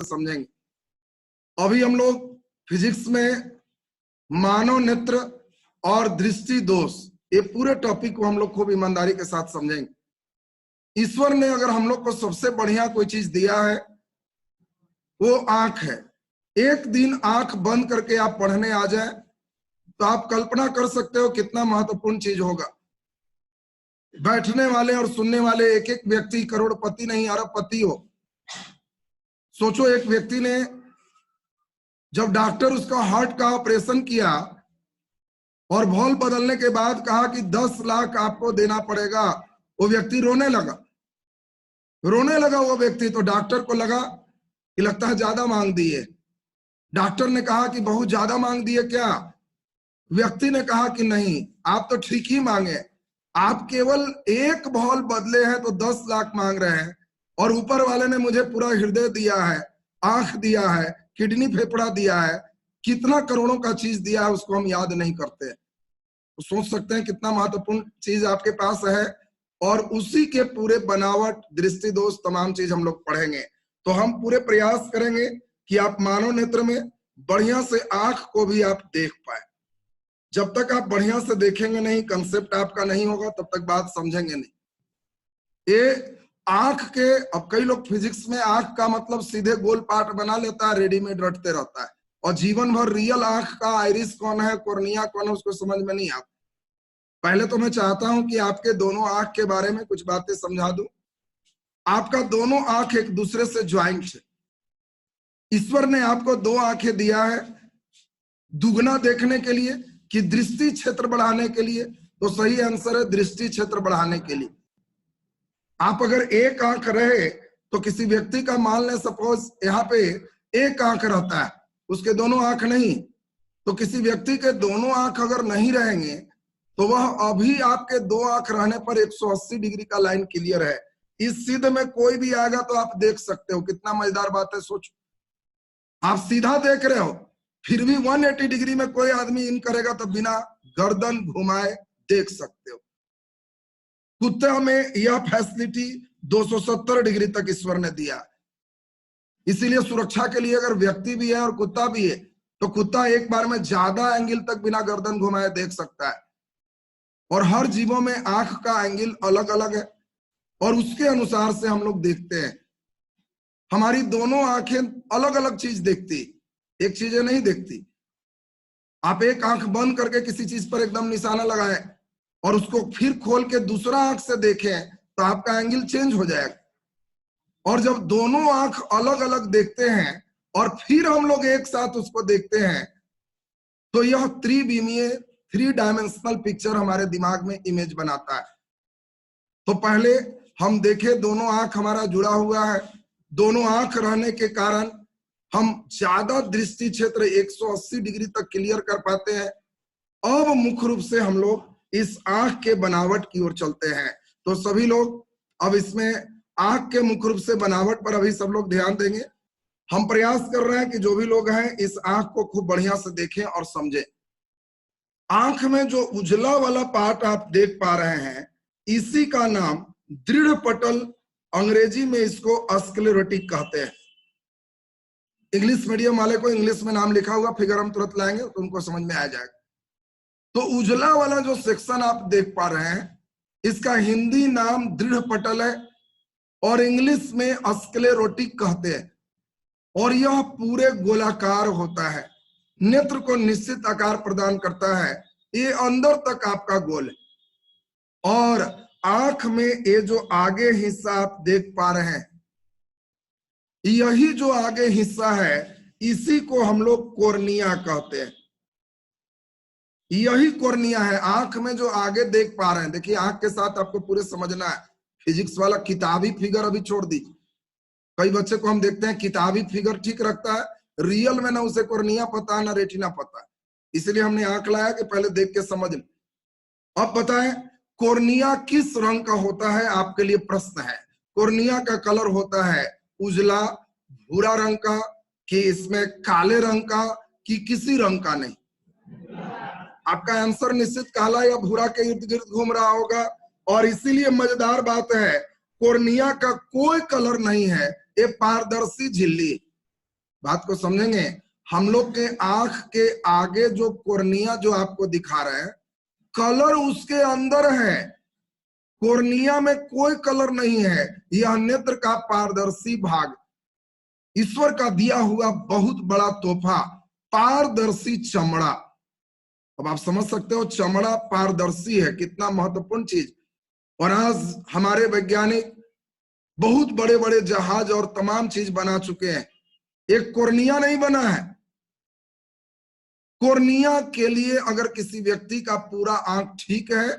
समझेंगे। अभी हम लोग फिजिक्स में मानव नेत्र और दृष्टि दोष, ये पूरे टॉपिक को हम लोग खूब ईमानदारी के साथ समझेंगे। ईश्वर ने अगर हम लोग को सबसे बढ़िया कोई चीज दिया है वो आंख है। एक दिन आंख बंद करके आप पढ़ने आ जाए तो आप कल्पना कर सकते हो कितना महत्वपूर्ण चीज होगा। बैठने वाले और सुनने वाले एक एक व्यक्ति करोड़पति नहीं अरबपति हो। सोचो, एक व्यक्ति ने जब डॉक्टर उसका हार्ट का ऑपरेशन किया और वॉल्व बदलने के बाद कहा कि 10 लाख आपको देना पड़ेगा, वो व्यक्ति रोने लगा वो व्यक्ति। तो डॉक्टर को लगा कि लगता है ज्यादा मांग दिए। डॉक्टर ने कहा कि बहुत ज्यादा मांग दिए क्या? व्यक्ति ने कहा कि नहीं, आप तो ठीक ही मांगे, आप केवल एक वॉल्व बदले हैं तो 10 लाख मांग रहे हैं, और ऊपर वाले ने मुझे पूरा हृदय दिया है, आंख दिया है, किडनी फेफड़ा दिया है, कितना करोड़ों का चीज दिया है उसको हम याद नहीं करते। तो सोच सकते हैं कितना महत्वपूर्ण चीज आपके पास है, और उसी के पूरे बनावट, दृष्टि दोष, तमाम चीज हम लोग पढ़ेंगे। तो हम पूरे प्रयास करेंगे कि आप मानव नेत्र में बढ़िया से आंख को भी आप देख पाए। जब तक आप बढ़िया से देखेंगे नहीं, कंसेप्ट आपका नहीं होगा, तब तक बात समझेंगे नहीं। ये आंख के, अब कई लोग फिजिक्स में आंख का मतलब सीधे गोल पार्ट बना लेता है, रेडीमेड रटते रहता है, और जीवन भर रियल आंख का आइरिस कौन है, कॉर्निया कौन है, उसको समझ में नहीं आता। पहले तो मैं चाहता हूं कि आपके दोनों आंख के बारे में कुछ बातें समझा दूं। आपका दोनों आंख एक दूसरे से ज्वाइंट है। ईश्वर ने आपको 2 आंखें दिया है, दुगना देखने के लिए कि दृष्टि क्षेत्र बढ़ाने के लिए। तो सही आंसर है दृष्टि क्षेत्र बढ़ाने के लिए। आप अगर एक आंख रहे तो किसी व्यक्ति का, मान लें सपोज यहाँ पे एक आंख रहता है, उसके दोनों आंख नहीं, तो किसी व्यक्ति के दोनों आंख अगर नहीं रहेंगे तो वह अभी आपके 2 आंख रहने पर 180 डिग्री का लाइन क्लियर है। इस सीध में कोई भी आएगा तो आप देख सकते हो। कितना मजेदार बात है, सोचो, आप सीधा देख रहे हो, फिर भी 180 डिग्री में कोई आदमी इन करेगा तो बिना गर्दन घुमाए देख सकते हो। कुत्ते में यह फैसिलिटी 270 डिग्री तक ईश्वर ने दिया। इसीलिए सुरक्षा के लिए अगर व्यक्ति भी है और कुत्ता भी है तो कुत्ता एक बार में ज्यादा एंगल तक बिना गर्दन घुमाए देख सकता है। और हर जीवों में आंख का एंगल अलग अलग है और उसके अनुसार से हम लोग देखते हैं। हमारी दोनों आंखें अलग अलग चीज देखती, एक चीजें नहीं देखती। आप एक आंख बंद करके किसी चीज पर एकदम निशाना लगाए और उसको फिर खोल के दूसरा आंख से देखें तो आपका एंगल चेंज हो जाएगा। और जब दोनों आंख अलग अलग देखते हैं और फिर हम लोग एक साथ उसको देखते हैं तो यह त्रिविमीय, 3 डायमेंशनल पिक्चर हमारे दिमाग में इमेज बनाता है। तो पहले हम देखें, दोनों आंख हमारा जुड़ा हुआ है। दोनों आंख रहने के कारण हम ज्यादा दृष्टि क्षेत्र 180 डिग्री तक क्लियर कर पाते हैं। अब मुख्य रूप से हम लोग इस आंख के बनावट की ओर चलते हैं। तो सभी लोग अब इसमें आंख के मुख्य रूप से बनावट पर अभी सब लोग ध्यान देंगे। हम प्रयास कर रहे हैं कि जो भी लोग हैं इस आंख को खूब बढ़िया से देखें और समझें। आंख में जो उजला वाला पार्ट आप देख पा रहे हैं, इसी का नाम दृढ़ पटल, अंग्रेजी में इसको स्क्लेरोटिक कहते हैं। इंग्लिश मीडियम वाले को इंग्लिश में नाम लिखा हुआ, फिगर हम तुरंत लाएंगे तो उनको समझ में आ जाएगा। तो उजला वाला जो सेक्शन आप देख पा रहे हैं, इसका हिंदी नाम दृढ़ पटल है और इंग्लिश में स्क्लेरोटिक कहते हैं। और यह पूरे गोलाकार होता है, नेत्र को निश्चित आकार प्रदान करता है। ये अंदर तक आपका गोल है। और आंख में ये जो आगे हिस्सा आप देख पा रहे हैं, यही जो आगे हिस्सा है इसी को हम लोग कॉर्निया कहते हैं। यही कॉर्निया है। आंख में जो आगे देख पा रहे हैं, देखिए आंख के साथ आपको पूरे समझना है। फिजिक्स वाला किताबी फिगर अभी छोड़ दीजिए। कई बच्चे को हम देखते हैं किताबी फिगर ठीक रखता है, रियल में ना उसे कॉर्निया पता है ना रेटिना पता है। इसलिए हमने आंख लाया कि पहले देख के समझ लें। अब बताएं कॉर्निया किस रंग का होता है, आपके लिए प्रश्न है। कॉर्निया का कलर होता है उजला, भूरा रंग का, कि इसमें काले रंग का, कि किसी रंग का नहीं। आपका आंसर निश्चित काला या भूरा के इर्द गिर्द घूम रहा होगा। और इसीलिए मजेदार बात है, कॉर्निया का कोई कलर नहीं है, ये पारदर्शी झिल्ली। बात को समझेंगे। हम लोग के आंख के आगे जो कोर्निया जो आपको दिखा रहे हैं, कलर उसके अंदर है, कोर्निया में कोई कलर नहीं है। यह नेत्र का पारदर्शी भाग, ईश्वर का दिया हुआ बहुत बड़ा तोहफा, पारदर्शी चमड़ा। अब आप समझ सकते हो चमड़ा पारदर्शी है, कितना महत्वपूर्ण चीज। और आज हमारे वैज्ञानिक बहुत बड़े बड़े जहाज और तमाम चीज बना चुके हैं, एक कोर्निया नहीं बना है। कोर्निया के लिए अगर किसी व्यक्ति का पूरा आंख ठीक है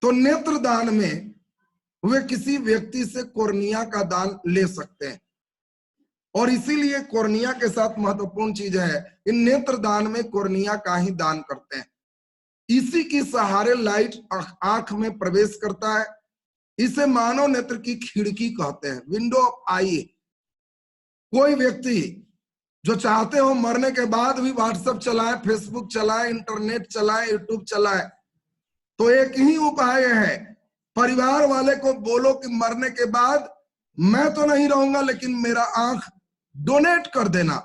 तो नेत्रदान में वे किसी व्यक्ति से कोर्निया का दान ले सकते हैं। और इसीलिए कोर्निया के साथ महत्वपूर्ण चीज है, इन नेत्रदान में कोर्निया का ही दान करते हैं। इसी के सहारे लाइट आंख में प्रवेश करता है। इसे मानव नेत्र की खिड़की कहते हैं, विंडो ऑफ आई। कोई व्यक्ति जो चाहते हो मरने के बाद भी व्हाट्सएप चलाए, फेसबुक चलाए, इंटरनेट चलाए, यूट्यूब चलाए, तो एक ही उपाय है, परिवार वाले को बोलो कि मरने के बाद मैं तो नहीं रहूंगा लेकिन मेरा आंख डोनेट कर देना।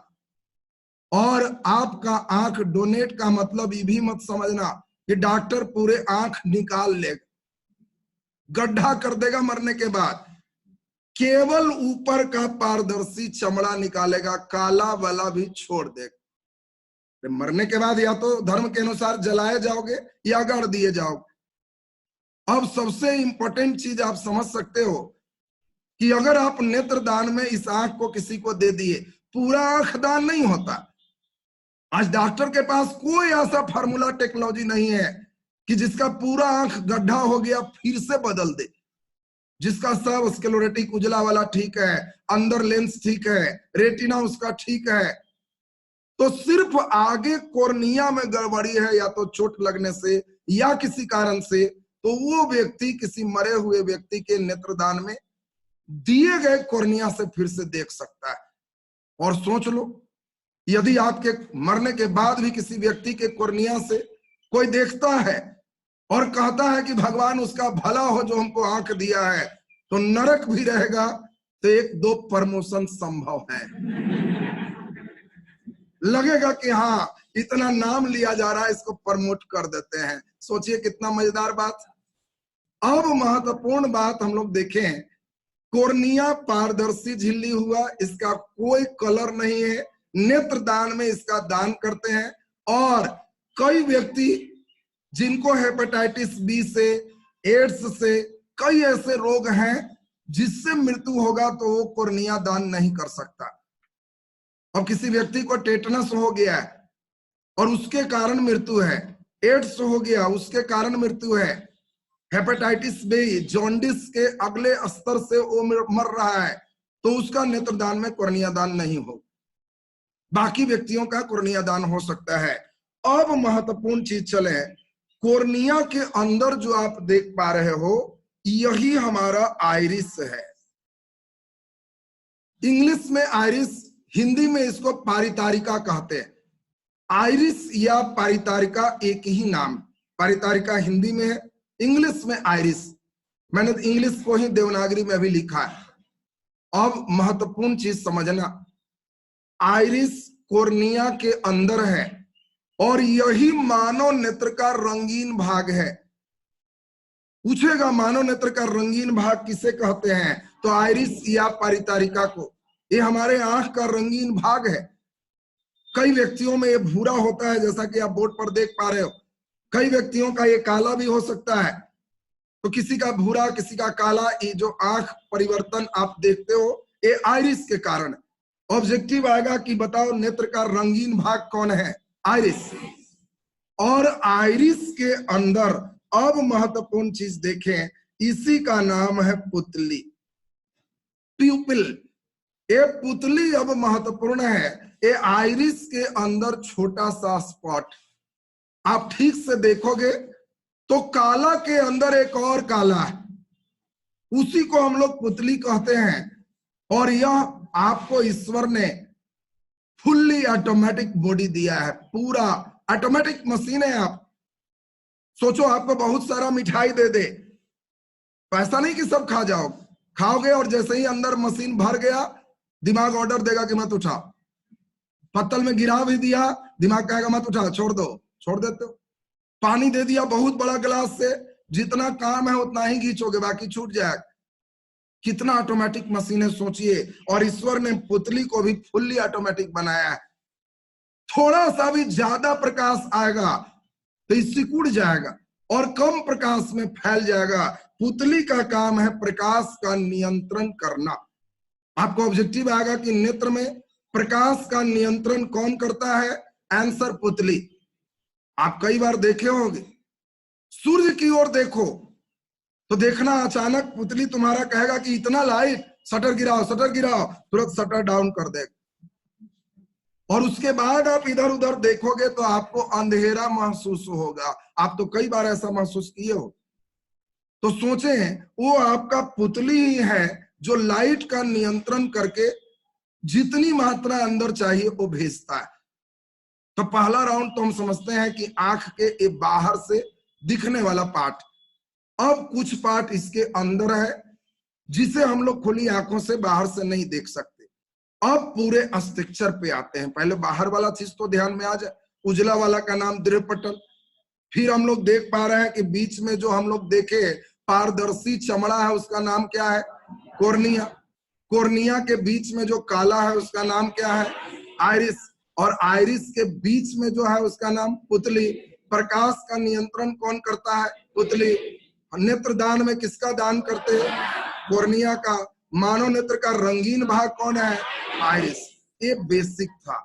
और आपका आंख डोनेट का मतलब ये भी मत समझना कि डॉक्टर पूरे आंख निकाल लेगा, गड्ढा कर देगा मरने के बाद। केवल ऊपर का पारदर्शी चमड़ा निकालेगा, काला वाला भी छोड़ देगा। मरने के बाद या तो धर्म के अनुसार जलाए जाओगे या गाड़ दिए जाओगे। अब सबसे इंपॉर्टेंट चीज आप समझ सकते हो कि अगर आप नेत्रदान में इस आंख को किसी को दे दिए, पूरा आंख दान नहीं होता। आज डॉक्टर के पास कोई ऐसा फार्मूला टेक्नोलॉजी नहीं है कि जिसका पूरा आंख गड्ढा हो गया फिर से बदल दे। जिसका सब स्क्लेरोटिक उजला वाला ठीक है, अंदर लेंस ठीक है, रेटिना उसका ठीक है, तो सिर्फ आगे कोर्निया में गड़बड़ी है, या तो चोट लगने से या किसी कारण से, तो वो व्यक्ति किसी मरे हुए व्यक्ति के नेत्रदान में दिए गए कोर्निया से फिर से देख सकता है। और सोच लो, यदि आपके मरने के बाद भी किसी व्यक्ति के कोर्निया से कोई देखता है और कहता है कि भगवान उसका भला हो जो हमको आंख दिया है, तो नरक भी रहेगा तो 1-2 प्रमोशन संभव है। लगेगा कि हाँ इतना नाम लिया जा रहा है, इसको प्रमोट कर देते हैं। सोचिए कितना मजेदार बात। अब महत्वपूर्ण बात हम लोग देखें, कोर्निया पारदर्शी झिल्ली हुआ, इसका कोई कलर नहीं है, नेत्रदान में इसका दान करते हैं। और कई व्यक्ति जिनको हेपेटाइटिस बी से, एड्स से, कई ऐसे रोग हैं जिससे मृत्यु होगा तो वो कोर्निया दान नहीं कर सकता। अब किसी व्यक्ति को टेटनस हो गया है और उसके कारण मृत्यु है, एड्स हो गया उसके कारण मृत्यु है, हेपेटाइटिस बी, जॉन्डिस के अगले स्तर से वो मर रहा है, तो उसका नेत्रदान में कोर्निया दान नहीं हो। बाकी व्यक्तियों का कोर्निया दान हो सकता है। अब महत्वपूर्ण चीज चले, कोर्निया के अंदर जो आप देख पा रहे हो यही हमारा आइरिस है। इंग्लिश में आइरिस, हिंदी में इसको पारितारिका कहते हैं। आइरिस या पारितारिका एक ही नाम, पारितारिका हिंदी में है, इंग्लिश में आइरिस। मैंने इंग्लिश को ही देवनागरी में भी लिखा है। अब महत्वपूर्ण चीज समझना, आइरिस कोर्निया के अंदर है और यही मानव नेत्र का रंगीन भाग है। पूछेगा मानव नेत्र का रंगीन भाग किसे कहते हैं, तो आइरिस या पारितारिका को। ये हमारे आंख का रंगीन भाग है। कई व्यक्तियों में ये भूरा होता है, जैसा कि आप बोर्ड पर देख पा रहे हो। कई व्यक्तियों का ये काला भी हो सकता है, तो किसी का भूरा किसी का काला। ये जो आंख परिवर्तन आप देखते हो ये आइरिस के कारण। ऑब्जेक्टिव आएगा कि बताओ नेत्र का रंगीन भाग कौन है, आइरिस। और आइरिस के अंदर अब महत्वपूर्ण चीज देखें, इसी का नाम है पुतली, प्यूपिल। ये पुतली अब महत्वपूर्ण है। ये आइरिस के अंदर छोटा सा स्पॉट, आप ठीक से देखोगे तो काला के अंदर एक और काला है, उसी को हम लोग पुतली कहते हैं। और यह आपको ईश्वर ने फुल्ली ऑटोमेटिक बॉडी दिया है, पूरा ऑटोमेटिक मशीन है। आप सोचो आपको बहुत सारा मिठाई दे दे, ऐसा नहीं कि सब खा जाओ, खाओगे और जैसे ही अंदर मशीन भर गया दिमाग ऑर्डर देगा कि मत उठाओ, पत्तल में गिरा भी दिया, दिमाग कहेगा मत उठा, छोड़ दो, छोड़ देते हो। पानी दे दिया बहुत बड़ा गिलास से, जितना काम है उतना ही खींचोगे, बाकी छूट जाएगा। कितना ऑटोमेटिक मशीन है सोचिए। और ईश्वर ने पुतली को भी फुल्ली ऑटोमेटिक बनाया है। थोड़ा सा भी ज्यादा प्रकाश आएगा तो इससे सिकुड़ जाएगा और कम प्रकाश में फैल जाएगा। पुतली का काम है प्रकाश का नियंत्रण करना। आपको ऑब्जेक्टिव आएगा कि नेत्र में प्रकाश का नियंत्रण कौन करता है? आंसर पुतली। आप कई बार देखे होंगे, सूर्य की ओर देखो तो देखना अचानक पुतली तुम्हारा कहेगा कि इतना लाइट, शटर गिराओ, शटर गिराओ, तुरंत शटर डाउन कर देगा। और उसके बाद आप इधर उधर देखोगे तो आपको अंधेरा महसूस होगा। आप तो कई बार ऐसा महसूस किए हो। तो सोचें, वो आपका पुतली ही है जो लाइट का नियंत्रण करके जितनी मात्रा अंदर चाहिए वो भेजता है। तो पहला राउंड तो हम समझते हैं कि आंख के बाहर से दिखने वाला पार्ट। अब कुछ पार्ट इसके अंदर है जिसे हम लोग खुली आंखों से बाहर से नहीं देख सकते। अब पूरे स्ट्रक्चर पे आते हैं। पहले बाहर वाला चीज तो ध्यान में आ जाए। उजला वाला का नाम दृढ़पटल। फिर हम लोग देख पा रहे हैं कि बीच में जो हम लोग देखे पारदर्शी चमड़ा है उसका नाम क्या है? कॉर्निया। कॉर्निया के बीच में जो काला है उसका नाम क्या है? आइरिस। और आइरिस के बीच में जो है उसका नाम पुतली। प्रकाश का नियंत्रण कौन करता है? पुतली। नेत्रदान में किसका दान करते हैं? कॉर्निया का। मानव नेत्र का रंगीन भाग कौन है? आइरिस। ये बेसिक था।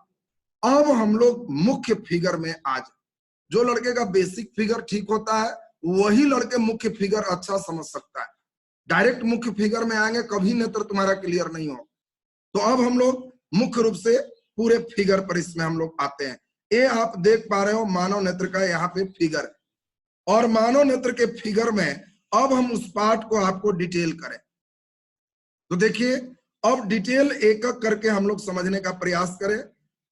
अब हम लोग मुख्य फिगर में आ जाए। जो लड़के का बेसिक फिगर ठीक होता है वही लड़के मुख्य फिगर अच्छा समझ सकता है। डायरेक्ट मुख्य फिगर में आएंगे कभी नेत्र तुम्हारा क्लियर नहीं हो। तो अब हम लोग मुख्य रूप से पूरे फिगर पर इसमें हम लोग आते हैं। ये आप देख पा रहे हो मानव नेत्र का यहाँ पे फिगर। और मानव नेत्र के फिगर में अब हम उस पार्ट को आपको डिटेल करें। तो देखिए, अब डिटेल एक एक करके हम लोग समझने का प्रयास करें।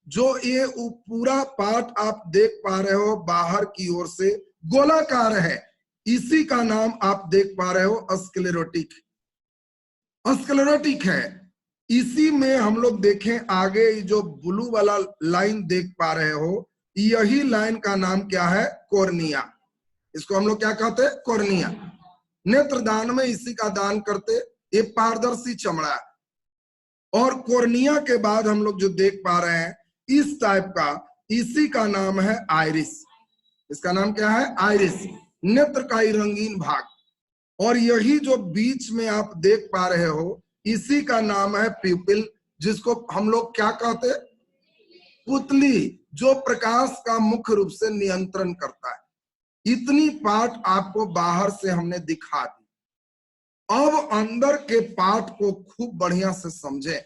जो ये पूरा पार्ट आप देख पा रहे हो बाहर की ओर से गोलाकार है, इसी का नाम आप देख पा रहे हो स्क्लेरोटिक। स्क्लेरोटिक है। इसी में हम लोग देखें आगे जो ब्लू वाला लाइन देख पा रहे हो, यही लाइन का नाम क्या है? कॉर्निया। इसको हम लोग क्या कहते हैं? कॉर्निया। नेत्रदान में इसी का दान करते। ये पारदर्शी चमड़ा। और कॉर्निया के बाद हम लोग जो देख पा रहे हैं इस टाइप का, इसी का नाम है आइरिस। इसका नाम क्या है? आइरिस। नेत्र का ही रंगीन भाग। और यही जो बीच में आप देख पा रहे हो इसी का नाम है प्यूपिल, जिसको हम लोग क्या कहते हैं? पुतली, जो प्रकाश का मुख्य रूप से नियंत्रण करता है। इतनी पार्ट आपको बाहर से हमने दिखा दी। अब अंदर के पार्ट को खूब बढ़िया से समझे।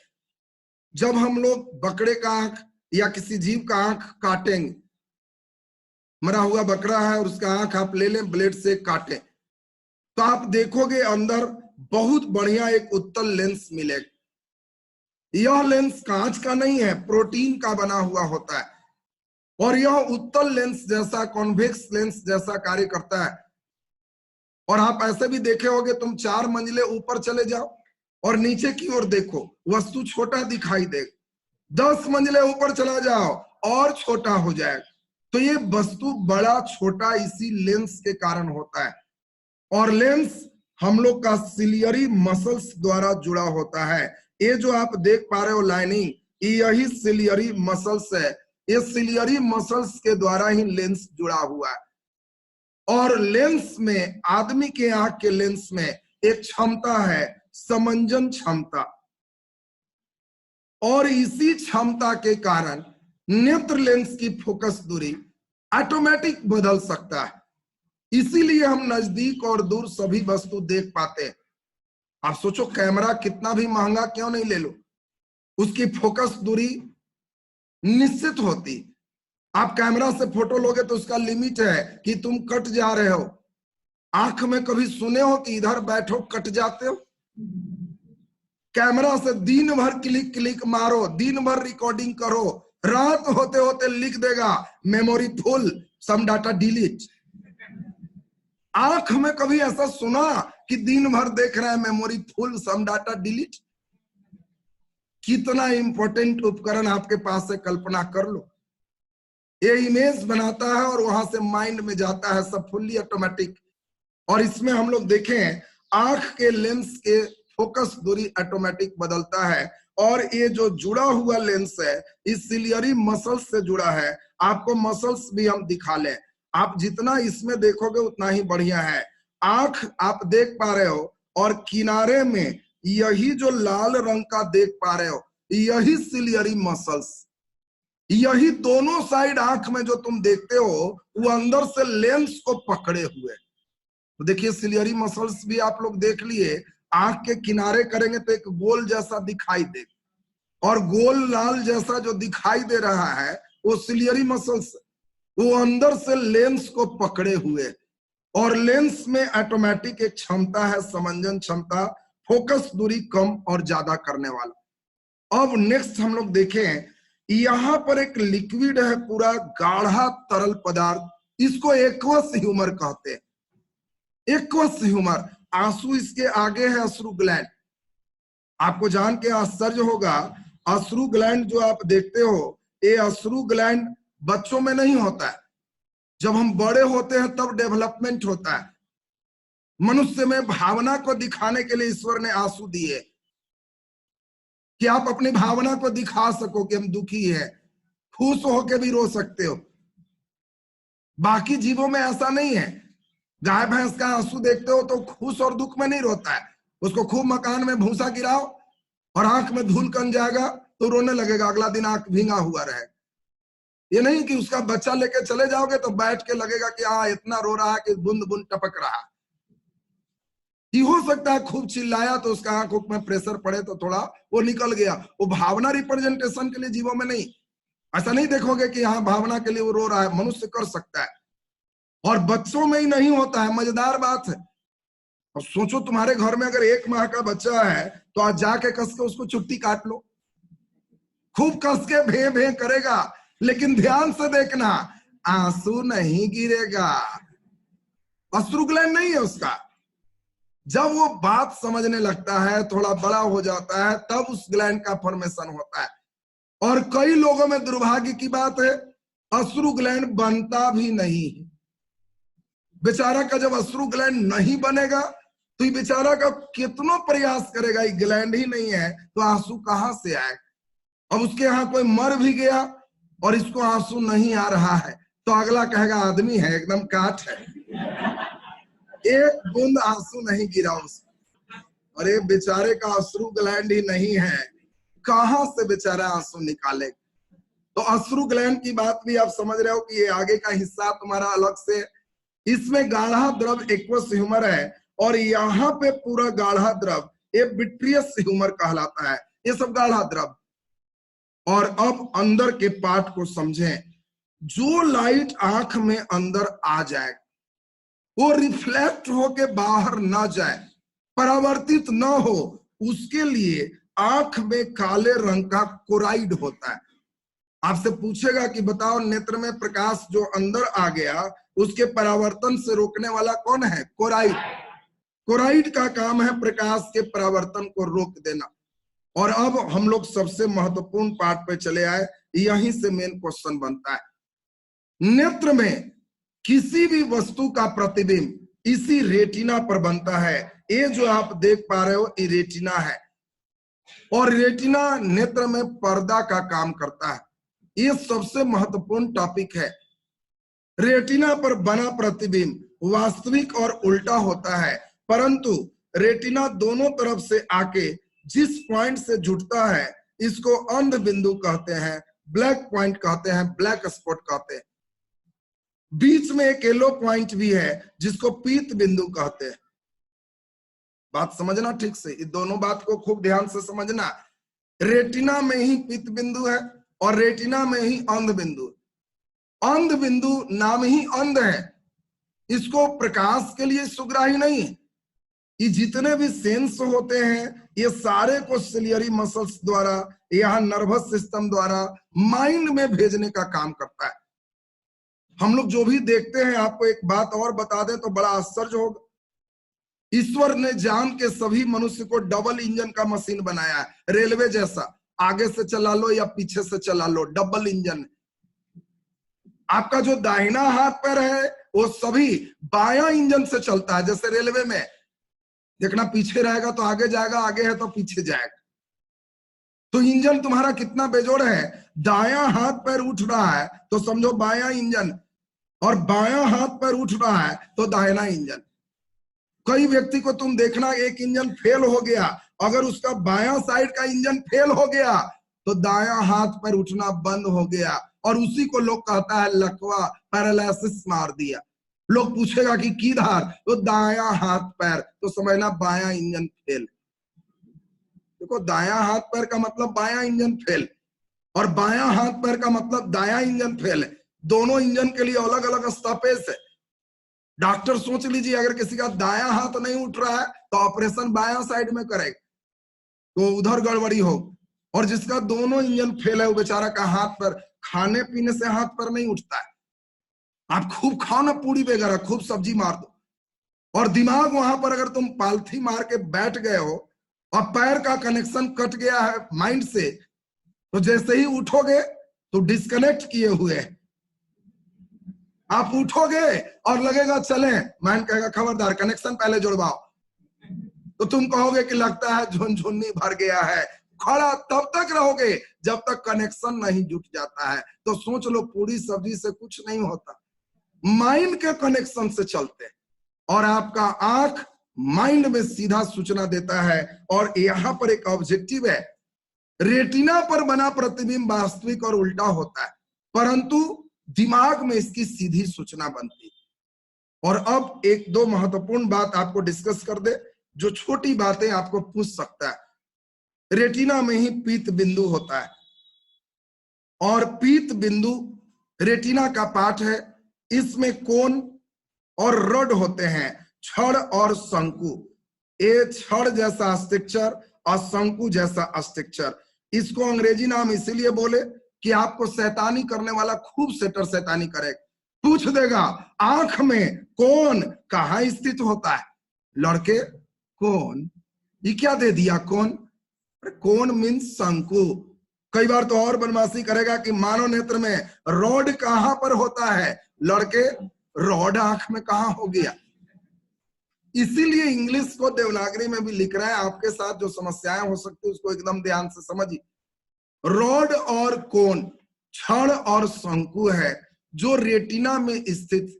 जब हम लोग बकरे का आंख या किसी जीव का आंख काटेंगे, मरा हुआ बकरा है और उसका आंख आप ले लें, ब्लेड से काटें, तो आप देखोगे अंदर बहुत बढ़िया एक उत्तल लेंस मिलेगा। यह लेंस कांच का नहीं है, प्रोटीन का बना हुआ होता है। और यह उत्तल लेंस जैसा, कॉन्वेक्स लेंस जैसा कार्य करता है। और आप ऐसे भी देखे होगे, तुम 4 मंजिले ऊपर चले जाओ और नीचे की ओर देखो, वस्तु छोटा दिखाई देगा। 10 मंजिले ऊपर चला जाओ और छोटा हो जाएगा। तो ये वस्तु बड़ा छोटा इसी लेंस के कारण होता है। और लेंस हम लोग का सिलियरी मसल्स द्वारा जुड़ा होता है। ये जो आप देख पा रहे हो लाइनिंग, यही सिलियरी मसल्स है। ये सिलियरी मसल्स के द्वारा ही लेंस जुड़ा हुआ है। और लेंस में, आदमी के आंख के लेंस में एक क्षमता है, समंजन क्षमता। और इसी क्षमता के कारण नेत्र लेंस की फोकस दूरी ऑटोमेटिक बदल सकता है। इसीलिए हम नजदीक और दूर सभी वस्तु देख पाते हैं। आप सोचो, कैमरा कितना भी महंगा क्यों नहीं ले लो, उसकी फोकस दूरी निश्चित होती। आप कैमरा से फोटो लोगे तो उसका लिमिट है कि तुम कट जा रहे हो। आंख में कभी सुने हो कि इधर बैठो कट जाते हो? कैमरा से दिन भर क्लिक क्लिक मारो, दिन भर रिकॉर्डिंग करो, रात होते होते लिख देगा मेमोरी फुल, सम डाटा डिलीट। आंख में कभी ऐसा सुना कि दिन भर देख रहे हैं मेमोरी फुल, सम डाटा डिलीट? कितना इंपॉर्टेंट उपकरण आपके पास है, कल्पना कर लो। ये इमेज बनाता है और वहां से माइंड में जाता है, सब फुल्ली ऑटोमेटिक। और इसमें हम लोग देखें, आंख के लेंस के फोकस दूरी ऑटोमेटिक बदलता है, और ये जो जुड़ा हुआ लेंस है इस सिलियरी मसल्स से जुड़ा है। आपको मसल्स भी हम दिखा लें, आप जितना इसमें देखोगे उतना ही बढ़िया है। आंख आप देख पा रहे हो, और किनारे में यही जो लाल रंग का देख पा रहे हो, यही सिलियरी मसल्स, यही दोनों साइड आंख में जो तुम देखते हो वो अंदर से लेंस को पकड़े हुए। तो देखिए सिलियरी मसल्स भी आप लोग देख लिए, आंख के किनारे करेंगे तो एक गोल जैसा दिखाई दे, और गोल लाल जैसा जो दिखाई दे रहा है वो सिलियरी मसल्स, वो अंदर से लेंस को पकड़े हुए। और लेंस में ऑटोमेटिक एक क्षमता है, समंजन क्षमता, फोकस दूरी कम और ज्यादा करने वाला। अब नेक्स्ट हम लोग देखें, यहां पर एक लिक्विड है, पूरा गाढ़ा तरल पदार्थ, इसको एक्वस ह्यूमर कहते हैं। एक्वस ह्यूमर, आंसू इसके आगे है अश्रु ग्लैंड। आपको जान के आश्चर्य होगा, अश्रु ग्लैंड जो आप देखते हो, ये अश्रु ग्लैंड बच्चों में नहीं होता है, जब हम बड़े होते हैं तब डेवलपमेंट होता है। मनुष्य में भावना को दिखाने के लिए ईश्वर ने आंसू दिए, कि आप अपनी भावना को दिखा सको कि हम दुखी है, खुश होके भी रो सकते हो। बाकी जीवों में ऐसा नहीं है। गाय भैंस का आंसू देखते हो तो खुश और दुख में नहीं रोता है, उसको खूब मकान में भूसा गिराओ और आंख में धूल कन जाएगा तो रोने लगेगा, अगला दिन आंख भींगा हुआ रहे। ये नहीं कि उसका बच्चा लेके चले जाओगे तो बैठ के लगेगा कि हाँ इतना रो रहा है कि बूंद बूंद टपक रहा है। कि हो सकता है खूब चिल्लाया तो उसका आंख में प्रेशर पड़े तो थोड़ा वो निकल गया। वो भावना रिप्रेजेंटेशन के लिए जीवों में नहीं, ऐसा नहीं देखोगे कि हाँ भावना के लिए वो रो रहा है। मनुष्य कर सकता है, और बच्चों में ही नहीं होता है। मजेदार बात है। और सोचो तुम्हारे घर में अगर 1 माह का बच्चा है तो आज जाके कस के उसको चुट्टी काट लो, खूब कस के भे भे करेगा, लेकिन ध्यान से देखना आंसू नहीं गिरेगा, अश्रु ग्लैंड नहीं है उसका। जब वो बात समझने लगता है, थोड़ा बड़ा हो जाता है, तब उस ग्लैंड का फॉर्मेशन होता है। और कई लोगों में दुर्भाग्य की बात है, अश्रु ग्लैंड बनता भी नहीं। बेचारा का जब अश्रु ग्लैंड नहीं बनेगा तो ये बेचारा का कितना प्रयास करेगा, ये ग्लैंड ही नहीं है तो आंसू कहां से आए। अब उसके यहाँ कोई मर भी गया और इसको आंसू नहीं आ रहा है तो अगला कहेगा आदमी है एकदम काठ है, एक बूंद आंसू नहीं गिरा उसको। अरे बेचारे का अश्रु ग्लैंड ही नहीं है, कहां से बेचारा आंसू निकाले। तो अश्रु ग्लैंड की बात भी आप समझ रहे हो कि ये आगे का हिस्सा तुम्हारा अलग से। इसमें गाढ़ा द्रव एक्वस ह्यूमर है, और यहाँ पे पूरा गाढ़ा द्रव ये विट्रियस ह्यूमर कहलाता है। ये सब गाढ़ा द्रव। और अब अंदर के पार्ट को समझें। जो लाइट आंख में अंदर आ जाए वो रिफ्लेक्ट होके बाहर ना जाए, परावर्तित ना हो, उसके लिए आंख में काले रंग का कोराइड होता है। आपसे पूछेगा कि बताओ नेत्र में प्रकाश जो अंदर आ गया उसके परावर्तन से रोकने वाला कौन है? कोराइड। कोराइड का काम है प्रकाश के परावर्तन को रोक देना। और अब हम लोग सबसे महत्वपूर्ण पार्ट पे चले आए, यहीं से मेन क्वेश्चन बनता है। नेत्र में किसी भी वस्तु का प्रतिबिंब इसी रेटिना पर बनता है। ये जो आप देख पा रहे हो ये रेटिना है, और रेटिना नेत्र में पर्दा का काम करता है। ये सबसे महत्वपूर्ण टॉपिक है। रेटिना पर बना प्रतिबिंब वास्तविक और उल्टा होता है, परंतु रेटिना दोनों तरफ से आके जिस पॉइंट से जुटता है इसको अंध बिंदु कहते हैं, ब्लैक पॉइंट कहते हैं, ब्लैक स्पॉट कहते हैं। बीच में एक येलो पॉइंट भी है जिसको पीत बिंदु कहते हैं। बात समझना ठीक से, ये दोनों बात को खूब ध्यान से समझना। रेटिना में ही पीत बिंदु है और रेटिना में ही अंध बिंदु। अंध बिंदु नाम ही अंध है, इसको प्रकाश के लिए सुग्राही नहीं है। ये जितने भी सेंस होते हैं ये सारे को सिलियरी मसल्स द्वारा, यहाँ नर्वस सिस्टम द्वारा माइंड में भेजने का काम करता है। हम लोग जो भी देखते हैं, आपको एक बात और बता दें तो बड़ा आश्चर्य होगा, ईश्वर ने जान के सभी मनुष्य को डबल इंजन का मशीन बनाया है, रेलवे जैसा। आगे से चला लो या पीछे से चला लो, डबल इंजन। आपका जो दाहिना हाथ पैर है वो सभी बायां इंजन से चलता है। जैसे रेलवे में देखना, पीछे रहेगा तो आगे जाएगा, आगे है तो पीछे जाएगा। तो इंजन तुम्हारा कितना बेजोड़ है। दायां हाथ पैर उठ रहा है तो समझो बायां इंजन, और बायां हाथ पैर उठ रहा है तो दाहिना इंजन। कई व्यक्ति को तुम देखना, एक इंजन फेल हो गया, अगर उसका बायां साइड का इंजन फेल हो गया तो दायां हाथ पैर उठना बंद हो गया, और उसी को लोग कहता है लकवा, पैरालिसिस मार दिया। लोग पूछेगा कि किधर, तो दायां हाथ पैर, तो समझना बायां इंजन फेल। देखो, दायां हाथ पैर का मतलब बायां इंजन फेल, और बायां हाथ पैर का मतलब दायां इंजन फेल है। दोनों इंजन के लिए अलग अलग स्टॉपेज है। डॉक्टर सोच लीजिए, अगर किसी का दायां हाथ नहीं उठ रहा है तो ऑपरेशन बायां साइड में करेगा, तो उधर गड़बड़ी हो। और जिसका दोनों इंजन फेल है वो बेचारा का हाथ पैर, खाने पीने से हाथ पैर नहीं उठता है। आप खूब खाओ ना पूरी वगैरह, खूब सब्जी मार दो, और दिमाग वहां पर अगर तुम पालथी मार के बैठ गए हो और पैर का कनेक्शन कट गया है माइंड से, तो जैसे ही उठोगे तो डिस्कनेक्ट किए हुए है। आप उठोगे और लगेगा चले, माइंड कहेगा खबरदार कनेक्शन पहले जुड़वाओ, तो तुम कहोगे कि लगता है झुनझुन्नी भर गया है। खड़ा तब तक रहोगे जब तक कनेक्शन नहीं जुट जाता है। तो सोच लो, पूरी सब्जी से कुछ नहीं होता, माइंड के कनेक्शन से चलते हैं। और आपका आंख माइंड में सीधा सूचना देता है, और यहां पर एक ऑब्जेक्टिव है। रेटिना पर बना प्रतिबिंब वास्तविक और उल्टा होता है, परंतु दिमाग में इसकी सीधी सूचना बनती है। और अब एक दो महत्वपूर्ण बात आपको डिस्कस कर दे, जो छोटी बातें आपको पूछ सकता है। रेटिना में ही पीत बिंदु होता है, और पीत बिंदु रेटिना का पार्ट है। इसमें कोन और रड होते हैं, छड़ और शंकु। ये छड़ जैसा स्ट्रक्चर और शंकु जैसा स्ट्रक्चर। इसको अंग्रेजी नाम इसीलिए बोले कि आपको शैतानी करने वाला खूब सेटर शैतानी करेगा। पूछ देगा, आंख में कोन कहाँ स्थित होता है? लड़के, कोन, ये क्या दे दिया कोन? कोन मीन्स शंकु। कई बार तो और बदमाशी करेगा कि मानव नेत्र में रॉड कहां पर होता है? लड़के, रॉड आंख में कहां हो गया? इसीलिए इंग्लिश को देवनागरी में भी लिख रहा है। आपके साथ जो समस्याएं हो सकती है उसको एकदम ध्यान से समझिए। रॉड और कोन छड़ और शंकु है जो रेटिना में स्थित,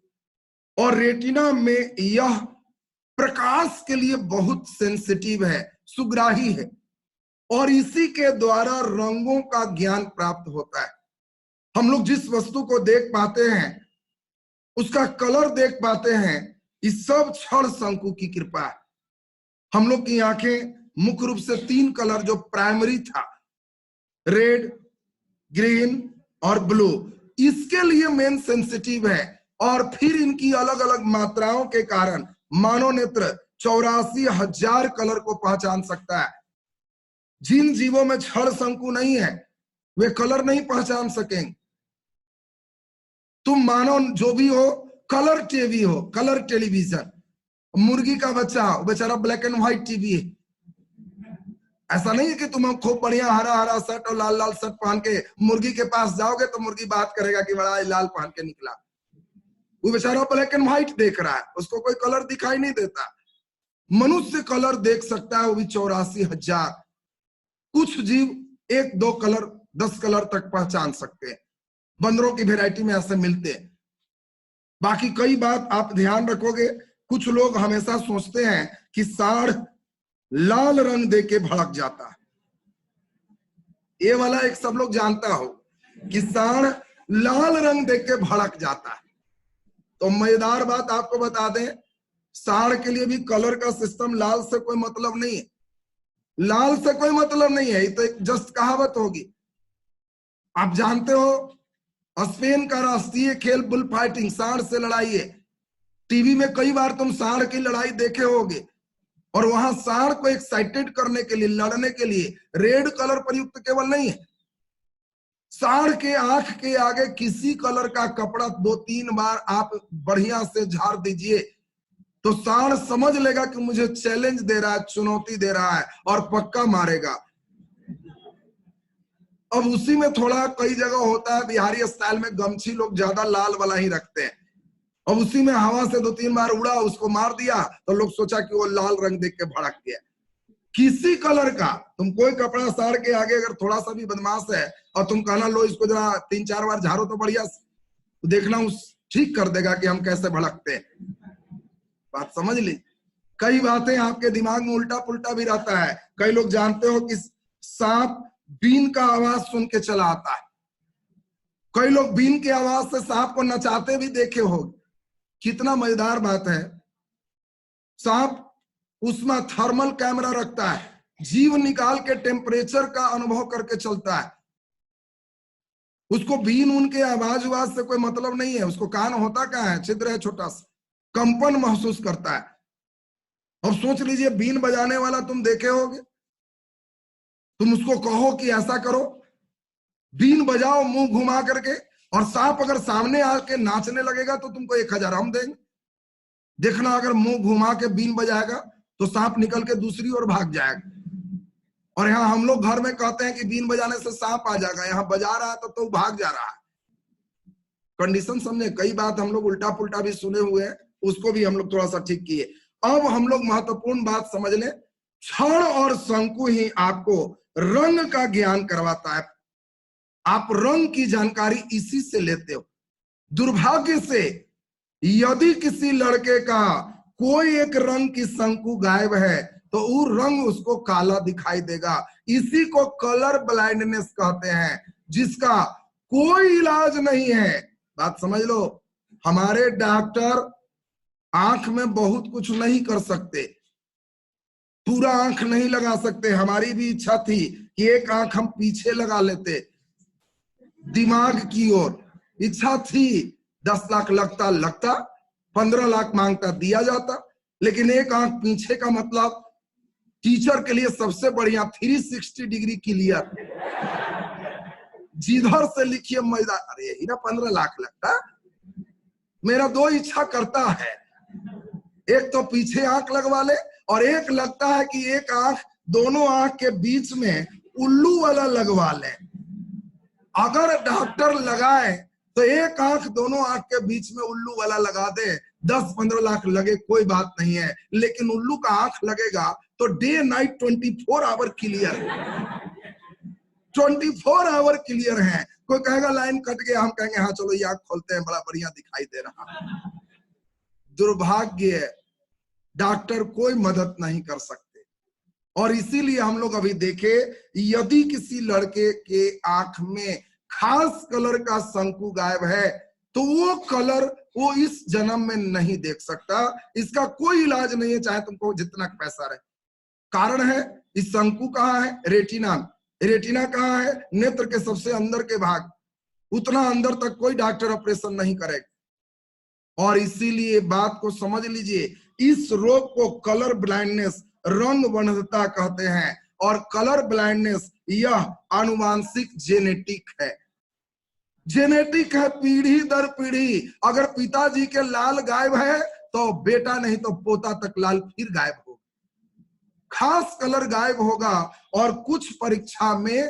और रेटिना में यह प्रकाश के लिए बहुत सेंसिटिव है, सुग्राही है, और इसी के द्वारा रंगों का ज्ञान प्राप्त होता है। हम लोग जिस वस्तु को देख पाते हैं, उसका कलर देख पाते हैं, इस सब छड़ शंकु की कृपा है। हम लोग की आंखें मुख्य रूप से तीन कलर जो प्राइमरी था, रेड, ग्रीन और ब्लू, इसके लिए मेन सेंसिटिव है। और फिर इनकी अलग अलग मात्राओं के कारण मानव नेत्र 84,000 कलर को पहचान सकता है। जिन जीवों में छड़ शंकु नहीं है वे कलर नहीं पहचान सकेंगे। तुम मानो जो भी हो, कलर टीवी हो, कलर टेलीविजन, मुर्गी का बच्चा हो, बेचारा ब्लैक एंड व्हाइट टीवी है। ऐसा नहीं है कि तुम खूब बढ़िया हरा हरा शर्ट और लाल लाल शर्ट पहन के मुर्गी के पास जाओगे तो मुर्गी बात करेगा कि बड़ा लाल पहन के निकला। वो बेचारा ब्लैक एंड व्हाइट देख रहा है, उसको कोई कलर दिखाई नहीं देता। मनुष्य कलर देख सकता है, वो भी 84,000। कुछ जीव 1-2 कलर 10 कलर तक पहचान सकते हैं। बंदरों की वैरायटी में ऐसे मिलते हैं। बाकी कई बात आप ध्यान रखोगे, कुछ लोग हमेशा सोचते हैं कि सांड लाल रंग दे के भड़क जाता है। ये वाला एक सब लोग जानता हो कि सांड लाल रंग देख के भड़क जाता है। तो मजेदार बात आपको बता दें, सांड के लिए भी कलर का सिस्टम लाल से कोई मतलब नहीं है। लाल से कोई मतलब नहीं है, ये तो एक जस्ट कहावत होगी। आप जानते हो स्पेन का राष्ट्रीय खेल बुल फाइटिंग, सांड से लड़ाई है। टीवी में कई बार तुम सांड की लड़ाई देखे होगे, और वहां सांड को एक्साइटेड करने के लिए, लड़ने के लिए रेड कलर प्रयुक्त केवल नहीं है। सांड के आंख के आगे किसी कलर का कपड़ा 2-3 बार आप बढ़िया से झाड़ दीजिए तो सांड समझ लेगा कि मुझे चैलेंज दे रहा है, चुनौती दे रहा है, और पक्का मारेगा। अब उसी में थोड़ा कई जगह होता है बिहारी स्टाइल में गमछी लोग ज्यादा लाल वाला ही रखते हैं, अब उसी में हवा से 2-3 बार उड़ा, उसको मार दिया तो लोग सोचा कि वो लाल रंग देख के भड़क गया। किसी कलर का तुम कोई कपड़ा साड़ के आगे अगर थोड़ा सा भी बदमाश है और तुम कहना लो इसको जरा 3-4 बार झाड़ो तो बढ़िया, तो देखना उस ठीक कर देगा कि हम कैसे भड़कते हैं। बात समझ ली? कई बातें आपके दिमाग में उल्टा पुल्टा भी रहता है। कई लोग जानते हो कि सांप बीन का आवाज सुन के चला आता है, कई लोग बीन की आवाज से सांप को नचाते भी देखे हो। कितना मजेदार बात है, सांप उसमें थर्मल कैमरा रखता है, जीव निकाल के टेम्परेचर का अनुभव करके चलता है। उसको बीन उनके आवाज से कोई मतलब नहीं है, उसको कान होता कहाँ है, छिद्र है छोटा सा, कंपन महसूस करता है। अब सोच लीजिए बीन बजाने वाला तुम देखे होगे, तुम उसको कहो कि ऐसा करो, बीन बजाओ मुंह घुमा करके, और सांप अगर सामने आके नाचने लगेगा तो तुमको 1000 हम देंगे। देखना अगर मुंह घुमा के बीन बजाएगा तो सांप निकल के दूसरी ओर भाग जाएगा। और यहाँ हम लोग घर में कहते हैं कि बीन बजाने से सांप आ जाएगा, यहाँ बजा रहा है तो भाग जा रहा है। कंडीशन समझे? कई बात हम लोग उल्टा पुल्टा भी सुने हुए हैं, उसको भी हम लोग थोड़ा सा ठीक किए। अब हम लोग महत्वपूर्ण बात समझ लें, क्षण और शंकु ही आपको रंग का ज्ञान करवाता है। आप रंग की जानकारी इसी से लेते हो। दुर्भाग्य से यदि किसी लड़के का कोई एक रंग की शंकु गायब है तो वो रंग उसको काला दिखाई देगा। इसी को कलर ब्लाइंडनेस कहते हैं, जिसका कोई इलाज नहीं है। बात समझ लो, हमारे डॉक्टर आंख में बहुत कुछ नहीं कर सकते, पूरा आंख नहीं लगा सकते। हमारी भी इच्छा थी कि एक आंख हम पीछे लगा लेते, दिमाग की ओर इच्छा थी। 10 लाख लगता 15 लाख मांगता दिया जाता, लेकिन एक आंख पीछे का मतलब टीचर के लिए सबसे बढ़िया 360 डिग्री क्लियर, जिधर से लिखिए मजेदार। अरे यही ना 15 लाख लगता। मेरा 2 इच्छा करता है, एक तो पीछे आंख लगवा ले, और एक लगता है कि एक आंख दोनों आंख के बीच में उल्लू वाला लगवा ले। अगर डॉक्टर लगाए तो एक आंख दोनों आंख के बीच में उल्लू वाला लगा दे, 10-15 लाख लगे कोई बात नहीं है, लेकिन उल्लू का आंख लगेगा तो day night 24 hour clear, 24 hour clear है। कोई कहेगा लाइन कट गया, हम कहेंगे हाँ चलो ये आंख खोलते हैं, बड़ा बढ़िया दिखाई दे रहा। दुर्भाग्य, डॉक्टर कोई मदद नहीं कर सकते। और इसीलिए हम लोग अभी देखे, यदि किसी लड़के के आंख में खास कलर का शंकु गायब है तो वो कलर वो इस जन्म में नहीं देख सकता। इसका कोई इलाज नहीं है, चाहे तुमको जितना पैसा रहे। कारण है, इस शंकु कहाँ है? रेटिना। रेटिना कहाँ है? नेत्र के सबसे अंदर के भाग, उतना अंदर तक कोई डॉक्टर ऑपरेशन नहीं करेगा। और इसीलिए बात को समझ लीजिए, इस रोग को कलर ब्लाइंडनेस, रंग बंधता कहते हैं। और कलर ब्लाइंडनेस यह आनुवांशिक जेनेटिक है, जेनेटिक है, पीढ़ी दर पीढ़ी। अगर पिताजी के लाल गायब है तो बेटा नहीं तो पोता तक लाल फिर गायब होगा, खास कलर गायब होगा। और कुछ परीक्षा में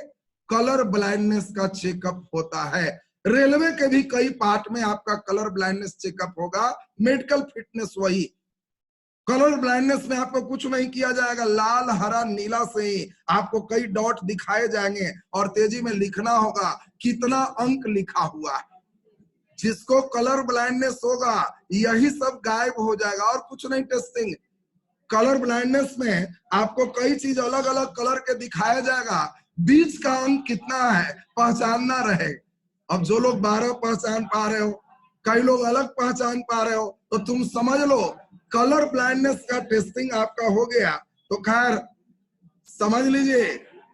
कलर ब्लाइंडनेस का चेकअप होता है। रेलवे के भी कई पार्ट में आपका कलर ब्लाइंडनेस चेकअप होगा। मेडिकल फिटनेस वही, कलर ब्लाइंडनेस में आपको कुछ नहीं किया जाएगा, लाल हरा नीला से ही आपको कई डॉट दिखाए जाएंगे और तेजी में लिखना होगा कितना अंक लिखा हुआ है। जिसको कलर ब्लाइंडनेस होगा यही सब गायब हो जाएगा और कुछ नहीं। टेस्टिंग कलर ब्लाइंडनेस में आपको कई चीज अलग अलग कलर के दिखाया जाएगा, बीच का अंक कितना है पहचानना रहे। अब जो लोग 12 पहचान पा रहे हो, कई लोग अलग पहचान पा रहे हो, तो तुम समझ लो कलर ब्लाइंडनेस का टेस्टिंग आपका हो गया। तो खैर समझ लीजिए,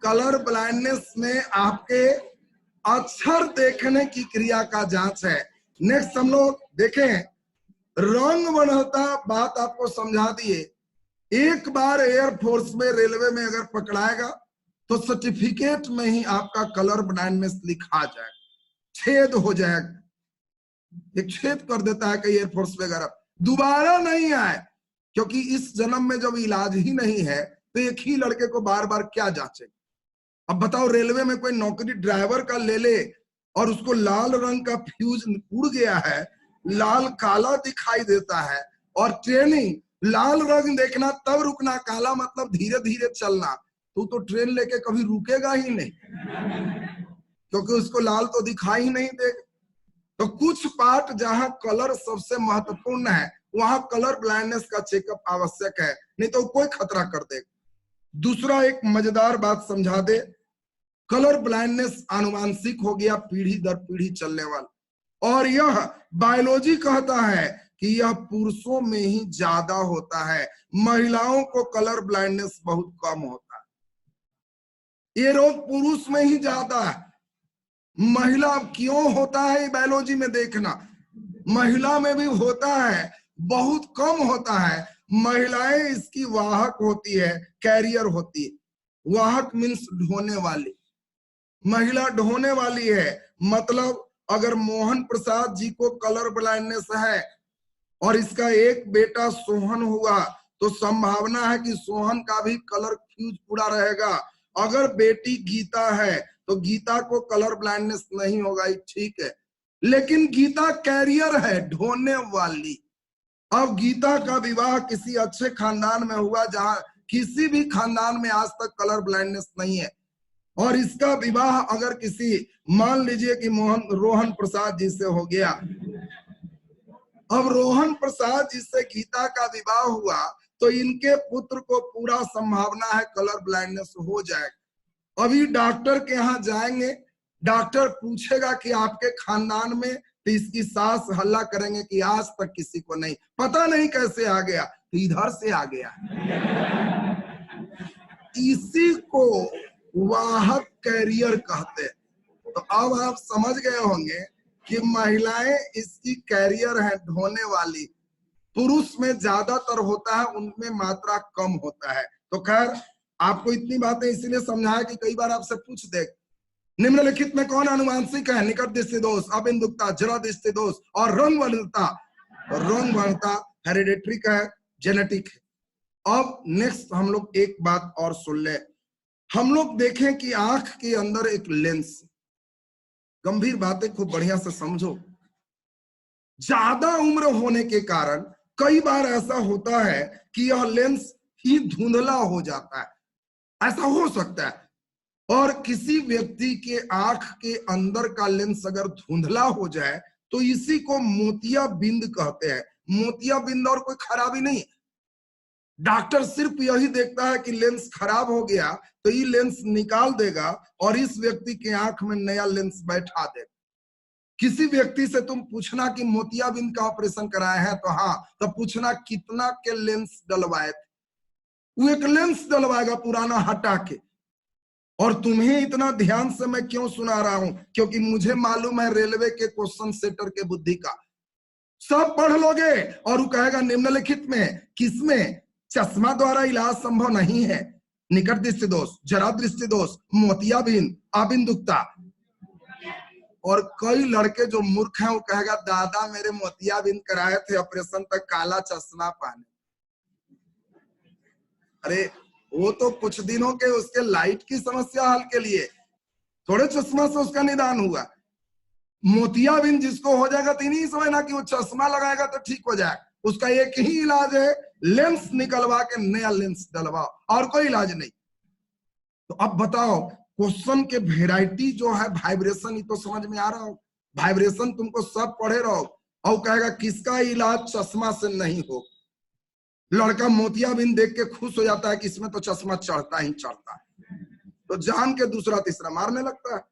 कलर ब्लाइंडनेस में आपके अक्षर देखने की क्रिया का जांच है। नेक्स्ट हम लोग देखें, रंग बंधता बात आपको समझा दिए। एक बार एयरफोर्स में, रेलवे में अगर पकड़ाएगा तो सर्टिफिकेट में ही आपका कलर ब्लाइंडनेस लिखा जाए, छेद हो जाएगा, एक छेद कर देता है कई एयरफोर्स वगैरह, दोबारा नहीं आए। क्योंकि इस जन्म में जब इलाज ही नहीं है तो एक ही लड़के को बार बार क्या जांचे। अब बताओ, रेलवे में कोई नौकरी ड्राइवर का ले ले और उसको लाल रंग का फ्यूज उड़ गया है, लाल काला दिखाई देता है, और ट्रेनिंग लाल रंग देखना तब रुकना, काला मतलब धीरे धीरे चलना, तो ट्रेन लेके कभी रुकेगा ही नहीं, क्योंकि उसको लाल तो दिखाई ही नहीं देगा। तो कुछ पार्ट जहां कलर सबसे महत्वपूर्ण है वहां कलर ब्लाइंडनेस का चेकअप आवश्यक है, नहीं तो कोई खतरा कर देगा। दूसरा एक मजेदार बात समझा दे, कलर ब्लाइंडनेस आनुवांशिक हो गया, पीढ़ी दर पीढ़ी चलने वाला, और यह बायोलॉजी कहता है कि यह पुरुषों में ही ज्यादा होता है, महिलाओं को कलर ब्लाइंडनेस बहुत कम होता है। ये रोग पुरुष में ही ज्यादा है, महिला क्यों होता है बायोलॉजी में देखना, महिला में भी होता है, बहुत कम होता है। महिलाएं इसकी वाहक होती है, कैरियर होती है। वाहक मीन्स ढोने वाली, महिला ढोने वाली है। मतलब अगर मोहन प्रसाद जी को कलर ब्लाइंडनेस है और इसका एक बेटा सोहन हुआ, तो संभावना है कि सोहन का भी कलर फ्यूज पूरा रहेगा। अगर बेटी गीता है तो गीता को कलर ब्लाइंडनेस नहीं होगा, ठीक है, लेकिन गीता कैरियर है, ढोने वाली। अब गीता का विवाह किसी अच्छे खानदान में हुआ जहां किसी भी खानदान में आज तक कलर ब्लाइंडनेस नहीं है, और इसका विवाह अगर किसी, मान लीजिए कि रोहन प्रसाद जी से हो गया, अब रोहन प्रसाद जी से गीता का विवाह हुआ तो इनके पुत्र को पूरा संभावना है कलर ब्लाइंडनेस हो जाएगा। अभी डॉक्टर के यहाँ जाएंगे, डॉक्टर पूछेगा कि आपके खानदान में, तो इसकी सास हल्ला करेंगे कि आज तक किसी को नहीं, पता नहीं कैसे आ गया, तो इधर से आ गया। इसी को वाहक कैरियर कहते हैं। तो अब आप समझ गए होंगे कि महिलाएं इसकी कैरियर है, ढोने वाली। पुरुष में ज्यादातर होता है, उनमें मात्रा कम होता है। तो खैर, आपको इतनी बातें इसीलिए समझाया कि कई बार आपसे पूछ दे, निम्नलिखित में कौन आनुवांशिक है? निकट दृष्टि दोष, अबिंदुकता, जरा दृष्टि दोष और रंग वर्णता। रंग वर्णता हेरिडेटरी का है, जेनेटिक है। अब नेक्स्ट हम लोग एक बात और सुन ले, हम लोग देखें कि आंख के अंदर एक लेंस, गंभीर बातें खूब बढ़िया से समझो। ज्यादा उम्र होने के कारण कई बार ऐसा होता है कि यह लेंस ही धुंधला हो जाता है, ऐसा हो सकता है। और किसी व्यक्ति के आंख के अंदर का लेंस अगर धुंधला हो जाए तो इसी को मोतियाबिंद कहते हैं। मोतियाबिंद और कोई खराबी नहीं, डॉक्टर सिर्फ यही देखता है कि लेंस खराब हो गया तो ये लेंस निकाल देगा और इस व्यक्ति के आंख में नया लेंस बैठा देगा। किसी व्यक्ति से तुम पूछना कि मोतियाबिंद का ऑपरेशन कराए हैं, तो हाँ, तो पूछना कितना के लेंस डलवाए थे, वो एक लेंस डलवाएगा पुराना हटा के। और तुम्हें इतना ध्यान से मैं क्यों सुना रहा हूं, क्योंकि मुझे मालूम है रेलवे के क्वेश्चन सेटर के बुद्धि का। सब पढ़ लोगे और वो कहेगा निम्नलिखित में किसमें चश्मा द्वारा इलाज संभव नहीं है? निकट दृष्टि दोष, जरा दृष्टि दोष, मोतियाबिंद, अबिंदुकता। और कई लड़के जो मूर्ख हैं वो कहेगा दादा मेरे मोतियाबिंद कराए थे ऑपरेशन, तक काला चश्मा पहने। अरे वो तो कुछ दिनों के उसके लाइट की समस्या हल के लिए, थोड़े चश्मा से उसका निदान हुआ। मोतियाबिंद जिसको हो जाएगा तो नहीं समझना कि वो चश्मा लगाएगा तो ठीक हो जाए। उसका एक ही इलाज है, लेंस निकलवा के नया लेंस डलवाओ, और कोई इलाज नहीं। तो अब बताओ, क्वेश्चन के वेराइटी जो है, वाइब्रेशन, ये तो समझ में आ रहा हो, वाइब्रेशन तुमको सब पढ़े रहो। और कहेगा किसका इलाज चश्मा से नहीं हो। लड़का मोतियाबिंद देख के खुश हो जाता है कि इसमें तो चश्मा चढ़ता ही चढ़ता है, तो जान के दूसरा तीसरा मारने लगता है।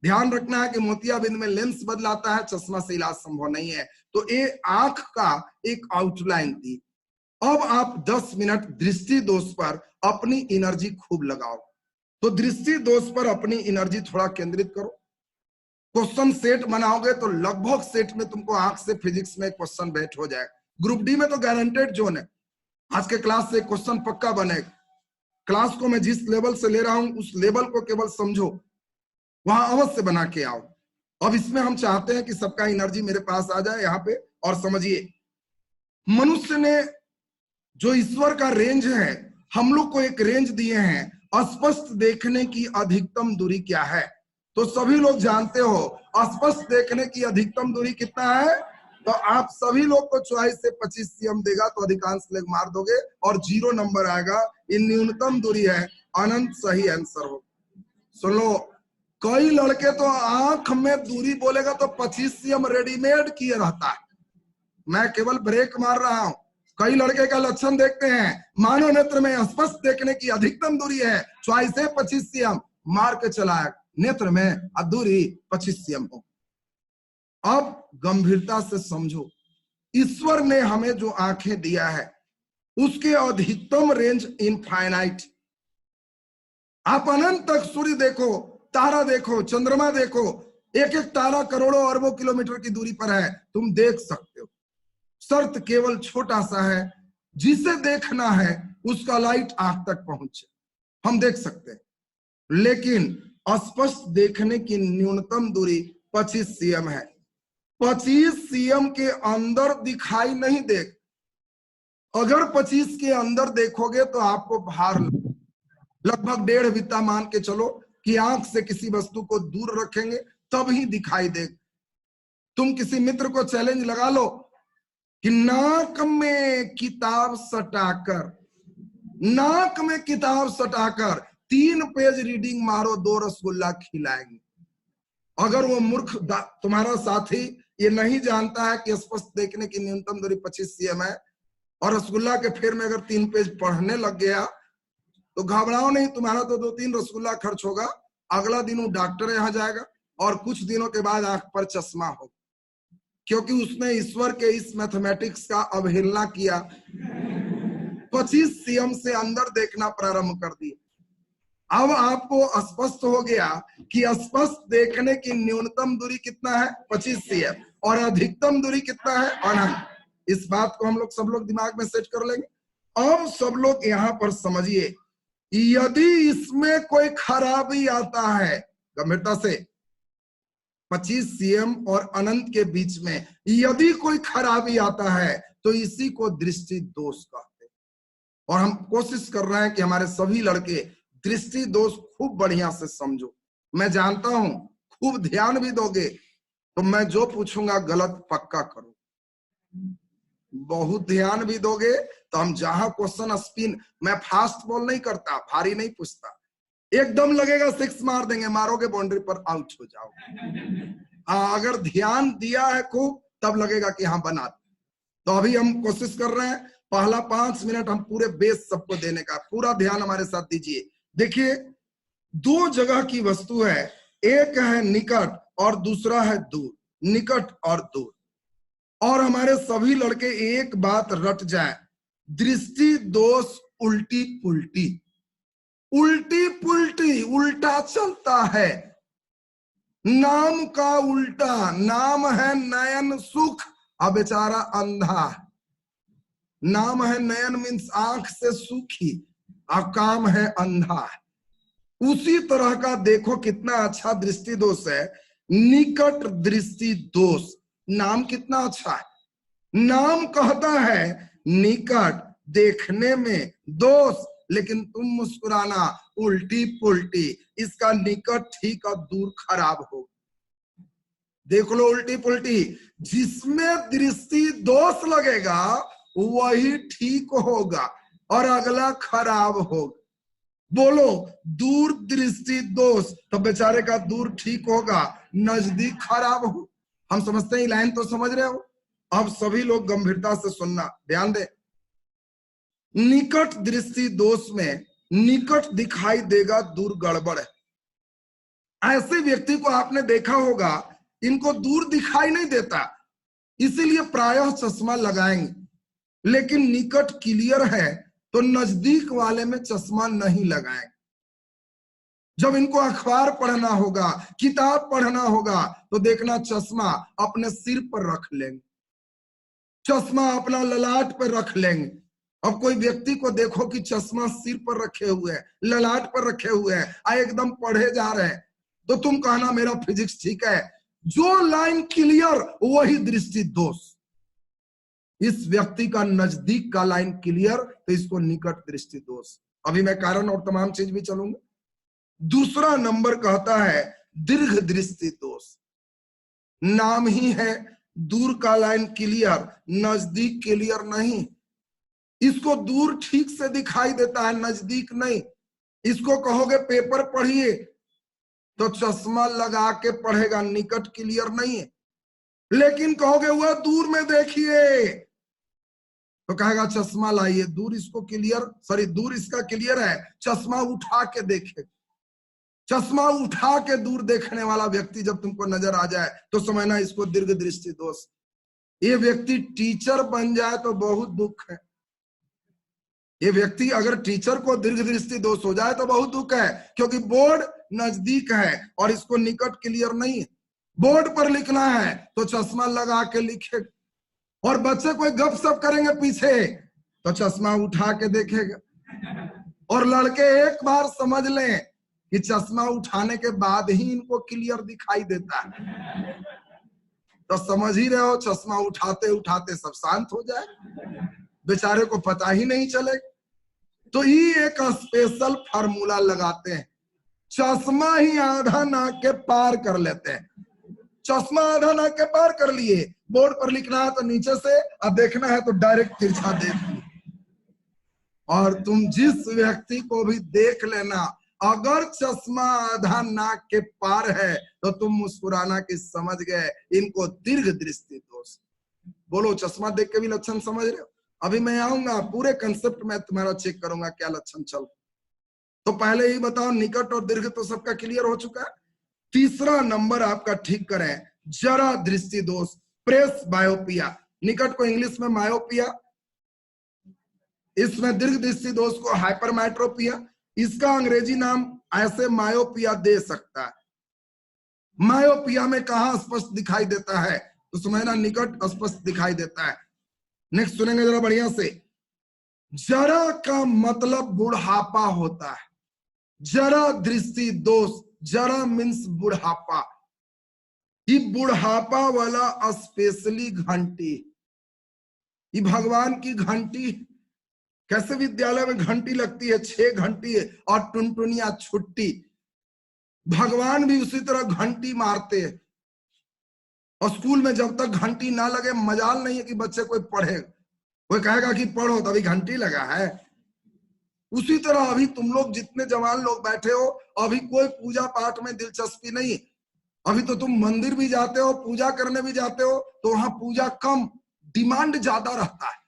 ध्यान रखना है कि मोतियाबिंद में लेंस बदलाता है, चश्मा से इलाज संभव नहीं है। तो ये आंख का एक आउटलाइन थी। अब आप 10 मिनट दृष्टि दोष पर अपनी एनर्जी खूब लगाओ। तो दृष्टि दोष पर अपनी एनर्जी थोड़ा केंद्रित करो। क्वेश्चन सेट बनाओगे तो लगभग सेट में तुमको आंख से फिजिक्स में क्वेश्चन बैठ हो जाएगा। ग्रुप डी में तो गारंटेड जोन है, आज के क्लास से क्वेश्चन पक्का बनेगा। क्लास को मैं जिस लेवल से ले रहा हूं उस लेवल को केवल समझो, वहां अवश्य बना के आओ। अब इसमें हम चाहते हैं कि सबका एनर्जी मेरे पास आ जाए यहाँ पे। और समझिए, मनुष्य ने जो ईश्वर का रेंज है, हम लोग को एक रेंज दिए हैं स्पष्ट देखने की अधिकतम दूरी क्या है? तो सभी लोग जानते हो स्पष्ट देखने की अधिकतम दूरी कितना है? तो आप सभी लोग को चॉइस से 25 cm देगा तो अधिकांश लोग मार दोगे और 0 नंबर आएगा। ये न्यूनतम दूरी है। अनंत सही आंसर हो। सुन लो, कई लड़के तो आंख में दूरी बोलेगा तो 25 cm रेडीमेड किए रहता है। मैं केवल ब्रेक मार रहा हूं। कई लड़के का लक्षण देखते हैं, मानव नेत्र में स्पष्ट देखने की अधिकतम दूरी है चॉइस है 25 cm, मार के चलाया नेत्र में दूरी 25 cm हो। अब गंभीरता से समझो, ईश्वर ने हमें जो आंखें दिया है उसके अधिकतम रेंज इनफाइनाइट। आप अनंत तक सूर्य देखो, तारा देखो, चंद्रमा देखो, एक एक तारा करोड़ों अरबों किलोमीटर की दूरी पर है, तुम देख सकते हो। शर्त केवल छोटा सा है, जिसे देखना है उसका लाइट आंख तक पहुंचे, हम देख सकते हैं। लेकिन स्पष्ट देखने की न्यूनतम दूरी 25 cm है। 25 cm के अंदर दिखाई नहीं दे। अगर 25 के अंदर देखोगे तो आपको भार लगभग 1.5 बित्ता मान के चलो कि आंख से किसी वस्तु को दूर रखेंगे तब ही दिखाई दे। तुम किसी मित्र को चैलेंज लगा लो कि नाक में किताब सटाकर 3 पेज रीडिंग मारो, 2 रसगुल्ला खिलाएंगे। अगर वो मूर्ख तुम्हारा साथी ये नहीं जानता है कि स्पष्ट देखने की न्यूनतम दूरी 25 cm है और रसगुल्ला के फेर में अगर 3 पेज पढ़ने लग गया तो घबराओ नहीं, तुम्हारा तो 2-3 रसगुल्ला खर्च होगा। अगला दिन वो डॉक्टर यहाँ जाएगा और कुछ दिनों के बाद आंख पर चश्मा होगा, क्योंकि उसने ईश्वर के इस मैथमेटिक्स का अवहेलना किया। 25 cm से अंदर देखना प्रारंभ कर दिया। अब आपको स्पष्ट हो गया कि स्पष्ट देखने की न्यूनतम दूरी कितना है 25 cm और अधिकतम दूरी कितना है अनंत। इस बात को हम लोग सब लोग दिमाग में सेट कर लेंगे। अब सब लोग यहाँ पर समझिए, यदि इसमें कोई खराबी आता है, गंभीरता से 25 cm और अनंत के बीच में यदि कोई खराबी आता है तो इसी को दृष्टि दोष कहते हैं। और हम कोशिश कर रहे हैं कि हमारे सभी लड़के दृष्टि दोष खूब बढ़िया से समझो। मैं जानता हूं खूब ध्यान भी दोगे तो मैं जो पूछूंगा गलत पक्का करो। बहुत ध्यान भी दोगे तो हम जहां क्वेश्चन स्पिन, मैं फास्ट बॉल नहीं करता, भारी नहीं पूछता, एकदम लगेगा 6 मार देंगे, मारोगे बाउंड्री पर आउट हो जाओगे। अगर ध्यान दिया है खूब तब लगेगा कि हाँ बना। तो अभी हम कोशिश कर रहे हैं, पहला 5 मिनट हम पूरे बेस सबको देने का, पूरा ध्यान हमारे साथ दीजिए। देखिए, 2 जगह की वस्तु है, एक है निकट और दूसरा है दूर। निकट और दूर। और हमारे सभी लड़के एक बात रट जाए, दृष्टि दोष उल्टी पुल्टी, उल्टी पुल्टी, उल्टा चलता है। नाम का उल्टा, नाम है नयन सुख, अब बेचारा अंधा। नाम है नयन मीन्स आंख से सुखी, अब काम है अंधा। उसी तरह का देखो कितना अच्छा दृष्टि दोष है, निकट दृष्टि दोष। नाम कितना अच्छा है, नाम कहता है निकट देखने में दोष, लेकिन तुम मुस्कुराना उल्टी पुल्टी, इसका निकट ठीक और दूर खराब हो। देख लो उल्टी पुल्टी, जिसमें दृष्टि दोष लगेगा वही ठीक होगा और अगला खराब होगा। बोलो दूर दृष्टि दोष, तो बेचारे का दूर ठीक होगा, नजदीक खराब हो। हम समझते हैं, लाइन तो समझ रहे हो। अब सभी लोग गंभीरता से सुनना, ध्यान दे। निकट दृष्टि दोष में निकट दिखाई देगा, दूर गड़बड़ है। ऐसे व्यक्ति को आपने देखा होगा, इनको दूर दिखाई नहीं देता, इसीलिए प्रायः चश्मा लगाएंगे, लेकिन निकट क्लियर है तो नजदीक वाले में चश्मा नहीं लगाएंगे। जब इनको अखबार पढ़ना होगा, किताब पढ़ना होगा, तो देखना चश्मा अपने सिर पर रख लेंगे, चश्मा अपना ललाट पर रख लेंगे। अब कोई व्यक्ति को देखो कि चश्मा सिर पर रखे हुए है, ललाट पर रखे हुए है, एकदम पढ़े जा रहे हैं, तो तुम कहना मेरा फिजिक्स ठीक है। जो लाइन क्लियर वही दृष्टि दोष। इस व्यक्ति का नजदीक का लाइन क्लियर, तो इसको निकट दृष्टि दोष। अभी मैं कारण और तमाम चीज भी चलूंगा। दूसरा नंबर कहता है दीर्घ दृष्टि दोष। नाम ही है दूर का लाइन क्लियर, नजदीक क्लियर नहीं। इसको दूर ठीक से दिखाई देता है, नजदीक नहीं। इसको कहोगे पेपर पढ़िए तो चश्मा लगा के पढ़ेगा, निकट क्लियर नहीं है। लेकिन कहोगे वह दूर में देखिए तो कहेगा चश्मा लाइए। दूर इसको क्लियर, सॉरी दूर इसका क्लियर है, चश्मा उठा के देखे। चश्मा उठा के दूर देखने वाला व्यक्ति जब तुमको नजर आ जाए तो समझना इसको दीर्घ दृष्टि दोष। ये व्यक्ति टीचर बन जाए तो बहुत दुख है। ये व्यक्ति अगर टीचर को दीर्घ दृष्टि दोष हो जाए तो बहुत दुख है, क्योंकि बोर्ड नजदीक है और इसको निकट क्लियर नहीं है। बोर्ड पर लिखना है तो चश्मा लगा के लिखे, और बच्चे कोई गपशप करेंगे पीछे तो चश्मा उठा के देखेगा। और लड़के एक बार समझ लें कि चश्मा उठाने के बाद ही इनको क्लियर दिखाई देता है, तो समझ ही रहे हो चश्मा उठाते उठाते सब शांत हो जाए, बेचारे को पता ही नहीं चले। तो ये एक स्पेशल फार्मूला लगाते हैं, चश्मा ही आधा नाक के पार कर लेते हैं। चश्मा आधा नाक के पार कर लिए, बोर्ड पर लिखना है तो नीचे से, अब देखना है तो डायरेक्ट तिरछा देख लिए। और तुम जिस व्यक्ति को भी देख लेना, अगर चश्मा आधा नाक के पार है तो तुम मुस्कुराना कि समझ गए इनको दीर्घ दृष्टि दोष। बोलो चश्मा देख के भी लक्षण समझ रहे हो? अभी मैं आऊंगा पूरे कंसेप्ट में तुम्हारा चेक करूंगा क्या लक्षण चल। तो पहले ही बताओ निकट और दीर्घ तो सबका क्लियर हो चुका है। तीसरा नंबर आपका ठीक करें, जरा दृष्टि दोष, प्रेस बायोपिया। निकट को इंग्लिश में मायोपिया, इसमें दीर्घ दृष्टि दोष को हाइपरमेट्रोपिया। इसका अंग्रेजी नाम ऐसे मायोपिया दे सकता है। मायोपिया में कहा स्पष्ट दिखाई देता है तो समझना निकट स्पष्ट दिखाई देता है। नेक्स्ट सुनेंगे जरा बढ़िया से। जरा का मतलब बुढ़ापा होता है। जरा दृष्टि दोष, जरा मीन्स बुढ़ापा। ये बुढ़ापा वाला स्पेशली घंटी, ये भगवान की घंटी। कैसे विद्यालय में घंटी लगती है, 6 घंटी है और टुनटुनिया छुट्टी, भगवान भी उसी तरह घंटी मारते हैं। और स्कूल में जब तक घंटी ना लगे मजाल नहीं है कि बच्चे कोई पढ़े। कोई कहेगा कि पढ़ो तभी घंटी लगा है। उसी तरह अभी तुम लोग जितने जवान लोग बैठे हो, अभी कोई पूजा पाठ में दिलचस्पी नहीं। अभी तो तुम मंदिर भी जाते हो, पूजा करने भी जाते हो, तो वहां पूजा कम, डिमांड ज्यादा रहता है।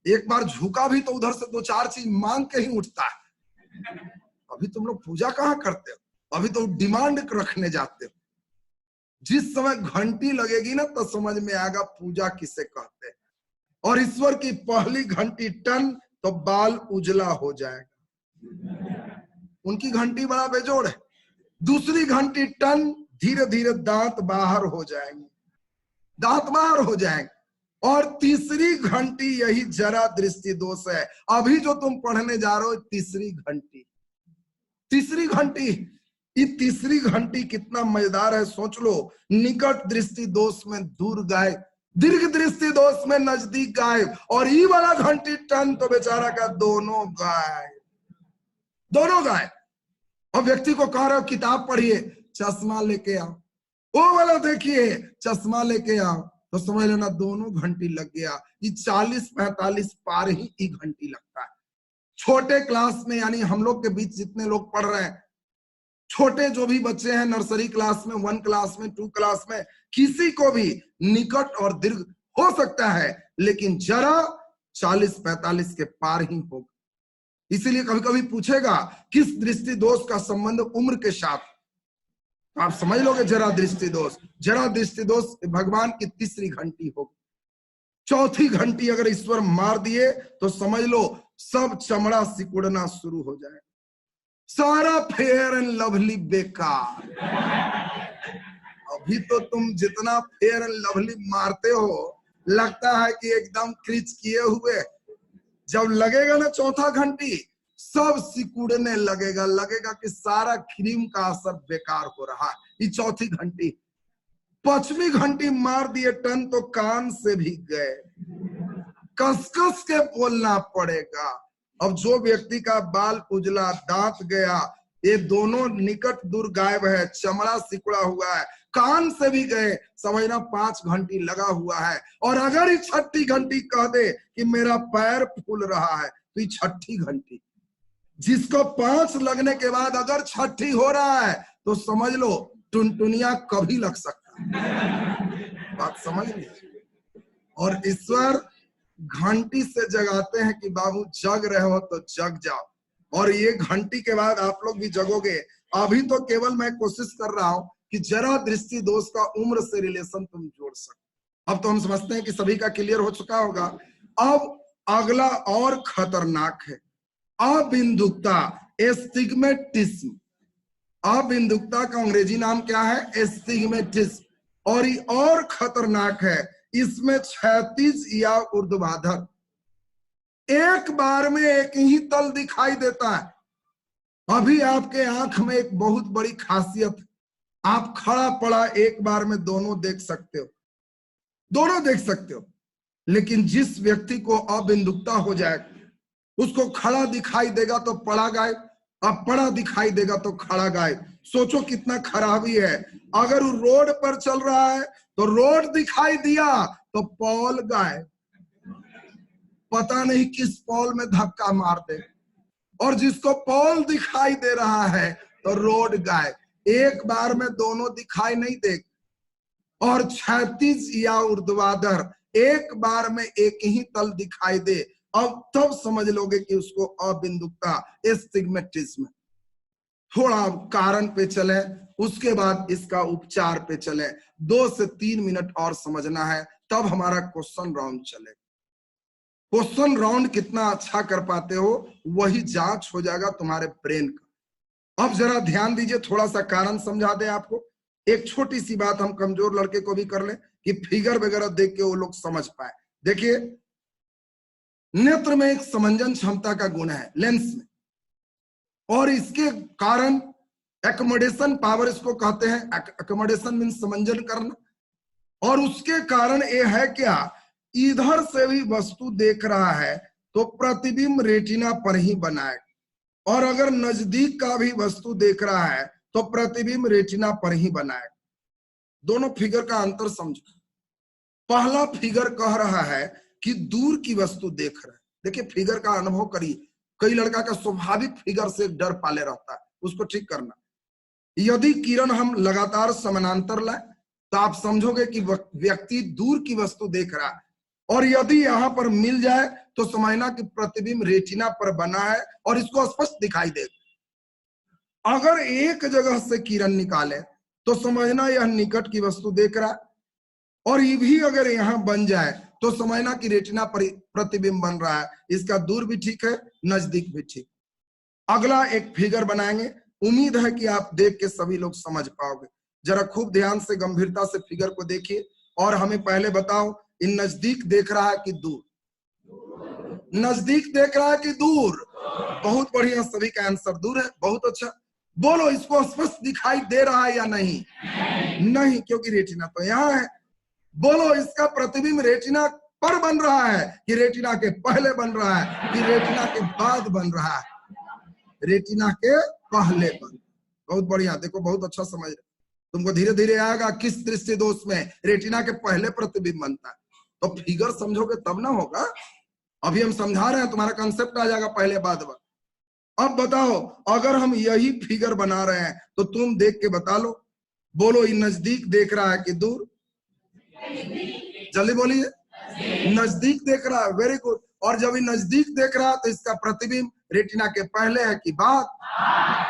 एक बार झुका भी तो उधर से 2-4 चीज मांग के ही उठता है। अभी तुम लोग पूजा कहाँ करते हो, अभी तो डिमांड रखने जाते हो। जिस समय घंटी लगेगी ना तो समझ में आएगा पूजा किसे कहते हैं। और ईश्वर की पहली घंटी टन तो बाल उजला हो जाएगा। उनकी घंटी बड़ा बेजोड़ है। दूसरी घंटी टन, धीरे धीरे दांत बाहर हो जाएंगे, दांत बाहर हो जाएंगे। और तीसरी घंटी यही जरा दृष्टि दोष है। अभी जो तुम पढ़ने जा रहे हो तीसरी घंटी, तीसरी घंटी। ये तीसरी घंटी कितना मजेदार है सोच लो। निकट दृष्टि दोष में दूर गायब, दीर्घ दृष्टि दोष में नजदीक गायब, और ये वाला घंटी टन तो बेचारा का दोनों गायब, दोनों गायब। और व्यक्ति को कह रहे हो किताब पढ़िए, चश्मा लेके आओ, वो वाला देखिए, चश्मा लेके आओ, तो समझ लेना दोनों घंटी लग गया। ये 40-45 पार ही एक घंटी लगता है। छोटे क्लास में, यानी हम लोग के बीच जितने लोग पढ़ रहे हैं, छोटे जो भी बच्चे हैं नर्सरी क्लास में, 1 क्लास में, 2 क्लास में, किसी को भी निकट और दीर्घ हो सकता है, लेकिन जरा 40-45 के पार ही होगा। इसीलिए कभी कभी पूछेगा किस दृष्टि दोष का संबंध उम्र के साथ, आप समझ लोगे जरा दृष्टि दोष। जरा दृष्टि दोष भगवान की तीसरी घंटी होगी। चौथी घंटी अगर ईश्वर मार दिए तो समझ लो सब चमड़ा सिकुड़ना शुरू हो जाए, सारा फेयर एंड लवली बेकार। अभी तो तुम जितना फेयर एंड लवली मारते हो लगता है कि एकदम क्रिच किए हुए, जब लगेगा ना चौथा घंटी सब सिकुड़ने लगेगा, लगेगा कि सारा क्रीम का असर बेकार हो रहा है। ये चौथी घंटी। 5वीं घंटी मार दिए टन तो कान से भी गए, कस कस के बोलना पड़ेगा। अब जो व्यक्ति का बाल उजला, दांत गया, ये दोनों निकट दूर गायब है, चमड़ा सिकुड़ा हुआ है, कान से भी गए, समझना 5 घंटी लगा हुआ है। और अगर ये 6ठी घंटी कह दे कि मेरा पैर फूल रहा है, तो ये 6ठी घंटी। जिसको 5 लगने के बाद अगर 6ठी हो रहा है तो समझ लो टुनटुनिया कभी लग सकता है। बात समझ लीजिए। और ईश्वर घंटी से जगाते हैं कि बाबू जग रहे हो तो जग जाओ, और ये घंटी के बाद आप लोग भी जगोगे। अभी तो केवल मैं कोशिश कर रहा हूं कि जरा दृष्टि दोष का उम्र से रिलेशन तुम जोड़ सको। अब तो हम समझते हैं कि सभी का क्लियर हो चुका होगा। अब अगला और खतरनाक है अबिंदुकता, एस्टिग्मेटिज्म। अबिंदुकता का अंग्रेजी नाम क्या है? एस्टिग्मेटिज्म। और ये और खतरनाक है, इसमें क्षैतिज या ऊर्ध्वाधर एक बार में एक ही तल दिखाई देता है। अभी आपके आंख में एक बहुत बड़ी खासियत है, आप खड़ा पड़ा एक बार में दोनों देख सकते हो, दोनों देख सकते हो। लेकिन जिस व्यक्ति को अबिंदुकता हो जाए, उसको खड़ा दिखाई देगा तो पड़ा गायब, अब पड़ा दिखाई देगा तो खड़ा गायब। सोचो कितना खराबी है। अगर वो रोड पर चल रहा है तो रोड दिखाई दिया तो पॉल गायब, पता नहीं किस पॉल में धक्का मार दे। और जिसको पॉल दिखाई दे रहा है तो रोड गायब। एक बार में दोनों दिखाई नहीं दे। और क्षैतिज या ऊर्ध्वाधर एक बार में एक ही तल दिखाई दे, अब तब समझ लोगे कि उसको अबिंदुकता, एस्टिग्मेटिज्म। थोड़ा कारण पे चले, उसके बाद इसका उपचार पे चले। 2 से 3 मिनट और समझना है, तब हमारा क्वेश्चन राउंड चले। क्वेश्चन राउंड कितना अच्छा कर पाते हो वही जांच हो जाएगा तुम्हारे ब्रेन का। अब जरा ध्यान दीजिए, थोड़ा सा कारण समझा दे आपको। एक छोटी सी बात हम कमजोर लड़के को भी कर ले कि फिगर वगैरह देख के वो लोग समझ पाए। देखिए, नेत्र में एक समंजन क्षमता का गुण है लेंस में, और इसके कारण एकोमोडेशन पावर इसको कहते हैं। एकोमोडेशन मीन समंजन करना। और उसके कारण ये है क्या, इधर से भी वस्तु देख रहा है तो प्रतिबिंब रेटिना पर ही बनाए, और अगर नजदीक का भी वस्तु देख रहा है तो प्रतिबिंब रेटिना पर ही बनाए। दोनों फिगर का अंतर समझो। पहला फिगर कह रहा है कि दूर की वस्तु देख रहा है। देखिए फिगर का अनुभव करिए। कई लड़का का स्वाभाविक फिगर से डर पाले रहता है, उसको ठीक करना। यदि किरण हम लगातार समानांतर लाए तो आप समझोगे कि व्यक्ति दूर की वस्तु देख रहा है, और यदि यहां पर मिल जाए तो समझना कि प्रतिबिंब रेटिना पर बना है और इसको स्पष्ट दिखाई दे। अगर एक जगह से किरण निकाले तो समझना यह निकट की वस्तु देख रहा है, और ये भी अगर यहां बन जाए तो समझना कि रेटिना पर प्रतिबिंब बन रहा है। इसका दूर भी ठीक है, नजदीक भी ठीक। अगला एक फिगर बनाएंगे, उम्मीद है कि आप देख के सभी लोग समझ पाओगे। जरा खूब ध्यान से गंभीरता से फिगर को देखिए, और हमें पहले बताओ इन नजदीक देख रहा है कि दूर? नजदीक देख रहा है कि दूर? बहुत बढ़िया, सभी का आंसर दूर है। बहुत अच्छा। बोलो, इसको स्पष्ट दिखाई दे रहा है या नहीं? नहीं, क्योंकि रेटिना तो यहाँ है। बोलो, इसका प्रतिबिंब रेटिना पर बन रहा है कि रेटिना के पहले बन रहा है कि रेटिना के बाद बन रहा है? रेटिना के पहले बन। बहुत बढ़िया, देखो बहुत अच्छा समझ रहे। तुमको धीरे धीरे आएगा किस दृष्टि दोष में रेटिना के पहले प्रतिबिंब बनता है। तो फिगर समझोगे तब ना होगा। अभी हम समझा रहे हैं, तुम्हारा कंसेप्ट आ जाएगा पहले बाद में। अब बताओ, अगर हम यही फिगर बना रहे हैं तो तुम देख के बता लो। बोलो, ये नजदीक देख रहा है कि दूर? जल्दी बोलिए। नजदीक देख रहा है, वेरी गुड। और जब ये नजदीक देख रहा है तो इसका प्रतिबिंब रेटिना के पहले है कि बाद?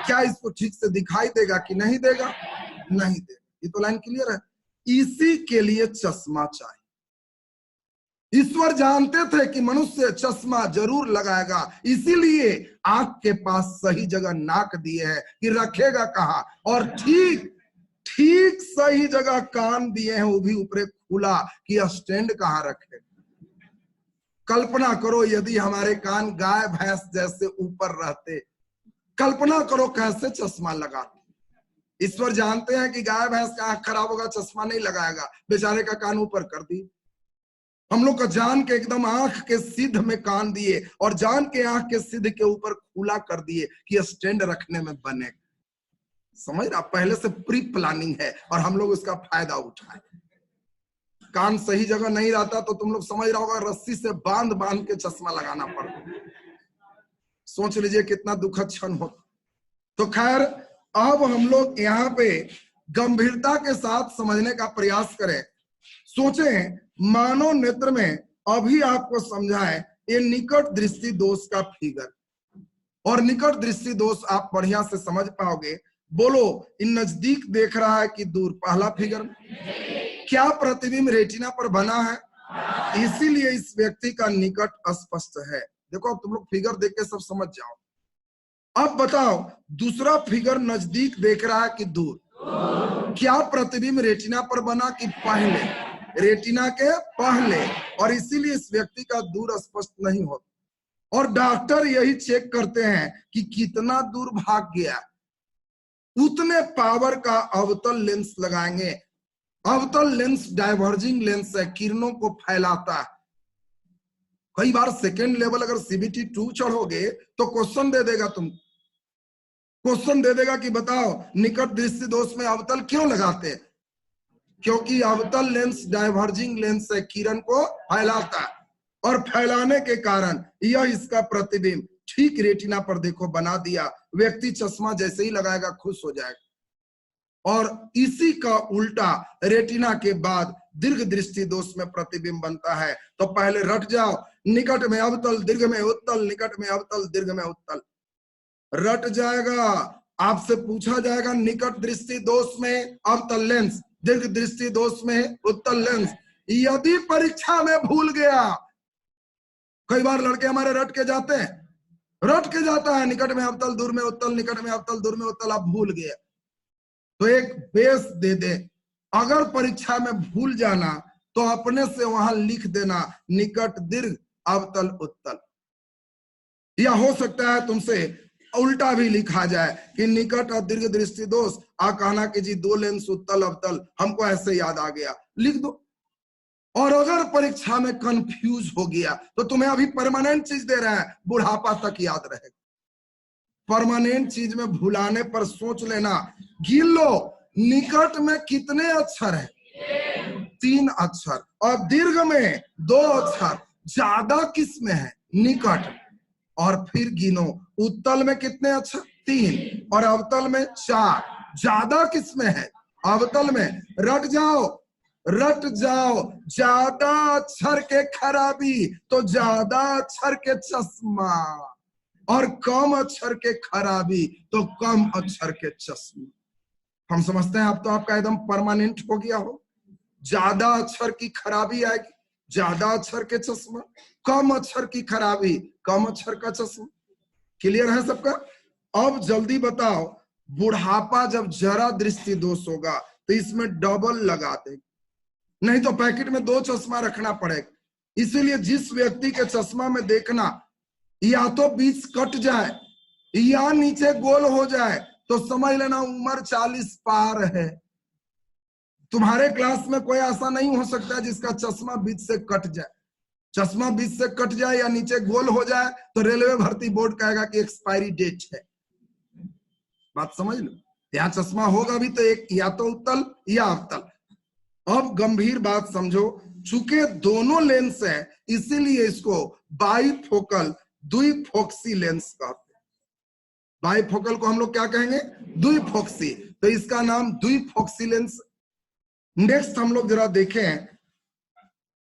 क्या इसको ठीक से दिखाई देगा कि नहीं देगा? नहीं देगा। ये तो लाइन क्लियर है। इसी के लिए चश्मा चाहिए। ईश्वर जानते थे कि मनुष्य चश्मा जरूर लगाएगा, इसीलिए आंख के पास सही जगह नाक दिए है कि रखेगा कहाँ, और ठीक ठीक सही जगह कान दिए हैं, वो भी ऊपर खुला कि स्टैंड कहाँ रखे। कल्पना करो यदि हमारे कान गाय भैंस जैसे ऊपर रहते, कल्पना करो कैसे चश्मा लगाते। ईश्वर जानते हैं कि गाय भैंस का आंख खराब होगा, चश्मा नहीं लगाएगा, बेचारे का कान ऊपर कर दी। हम लोग का जान के एकदम आंख के सिद्ध में कान दिए और जान के आंख के सिद्ध के ऊपर खुला कर दिए कि स्टैंड रखने में बने। समझ रहा, पहले से प्री प्लानिंग है और हम लोग उसका फायदा उठाए। कान सही जगह नहीं रहता तो तुम लोग समझ रहा होगा, रस्सी से बांध बांध के चश्मा लगाना पड़ता। सोच लीजिए कितना दुखद क्षण हो। तो खैर, अब हम लोग यहाँ पे गंभीरता के साथ समझने का प्रयास करें। सोचें, मानव नेत्र में अभी आपको समझाए ये निकट दृष्टि दोष का फिगर, और निकट दृष्टि दोष आप बढ़िया से समझ पाओगे। बोलो, इन नजदीक देख रहा है कि दूर? पहला फिगर, क्या प्रतिबिंब रेटिना पर बना है, इसीलिए इस व्यक्ति का निकट अस्पष्ट है। देखो, अब तुम लोग फिगर देख के सब समझ जाओ। अब बताओ, दूसरा फिगर नजदीक देख रहा है कि दूर? क्या प्रतिबिंब रेटिना पर बना कि पहले? रेटिना के पहले, और इसीलिए इस व्यक्ति का दूर स्पष्ट नहीं होता। और डॉक्टर यही चेक करते हैं कि कितना दूर भाग गया, उतने पावर का अवतल लेंस लगाएंगे। अवतल लेंस डाइवर्जिंग लेंस है, किरणों को फैलाता है। कई बार सेकेंड लेवल अगर CBT 2 चढ़ोगे तो क्वेश्चन दे देगा, तुम क्वेश्चन दे देगा कि बताओ निकट दृष्टि दोष में अवतल क्यों लगाते हैं? क्योंकि अवतल लेंस डाइवर्जिंग लेंस है, किरण को फैलाता है, और फैलाने के कारण यह इसका प्रतिबिंब ठीक रेटिना पर देखो बना दिया। व्यक्ति चश्मा जैसे ही लगाएगा खुश हो जाएगा। और इसी का उल्टा रेटिना के बाद दीर्घ दृष्टि दोष में प्रतिबिंब बनता है। तो पहले रट जाओ, निकट में अवतल, दीर्घ में उत्तल, निकट में अवतल, दीर्घ में उत्तल। रट जाएगा। आपसे पूछा जाएगा निकट दृष्टि दोष में अवतल लेंस, दीर्घ दृष्टि दोष में उत्तल लेंस। यदि परीक्षा में भूल गया, कई बार लड़के हमारे रट के जाते हैं, रट के जाता है निकट में अवतल, दूर में उत्तल, निकट में अवतल, दूर में उत्तल, आप भूल गए तो एक बेस दे दे। अगर परीक्षा में भूल जाना तो अपने से वहां लिख देना निकट, दीर्घ, अवतल, उत्तल। या हो सकता है तुमसे उल्टा भी लिखा जाए कि निकट और दीर्घ दृष्टि दोष, आ कहना कि जी 2 लेंस उत्तल अवतल, हमको ऐसे याद आ गया, लिख दो। और अगर परीक्षा में कंफ्यूज हो गया तो तुम्हें अभी परमानेंट चीज दे रहा है, बुढ़ापा तक याद रहेगा। परमानेंट चीज में भुलाने पर सोच लेना। गिन लो, निकट में कितने अक्षर है? 3 अक्षर। और दीर्घ में 2 अक्षर। ज्यादा किस में है? निकट। और फिर गिनो, उत्तल में कितने अक्षर? 3, और अवतल में 4। ज्यादा किस में है? अवतल में। रट जाओ, रट जाओ। ज्यादा अक्षर के खराबी तो ज्यादा अक्षर के चश्मा, और कम अक्षर के खराबी तो कम अक्षर के चश्मे। हम समझते हैं अब तो आपका एकदम परमानेंट हो गया हो। ज्यादा अक्षर की खराबी आएगी, ज्यादा अक्षर के चश्मा, कम अक्षर की खराबी, कम अक्षर का चश्मा। क्लियर है सबका? अब जल्दी बताओ, बुढ़ापा जब जरा दृष्टि दोष होगा तो इसमें डबल लगा दे, नहीं तो पैकेट में 2 चश्मा रखना पड़ेगा। इसीलिए जिस व्यक्ति के चश्मा में देखना या तो बीच कट जाए या नीचे गोल हो जाए तो समझ लेना उम्र 40 पार है। तुम्हारे क्लास में कोई ऐसा नहीं हो सकता जिसका चश्मा बीच से कट जाए। चश्मा बीच से कट जाए या नीचे गोल हो जाए तो रेलवे भर्ती बोर्ड कहेगा कि एक्सपायरी डेट है। बात समझ लो, यहाँ चश्मा होगा भी तो एक, या तो उत्तल या अवतल। अब गंभीर बात समझो, चूंकि दोनों लेंस है इसीलिए इसको बाइफोकल द्विफोक्सी लेंस कहते हैं। बाइफोकल को हम लोग क्या कहेंगे? द्विफोक्सी। तो इसका नाम द्विफोक्सी लेंस। नेक्स्ट हम लोग जरा देखें,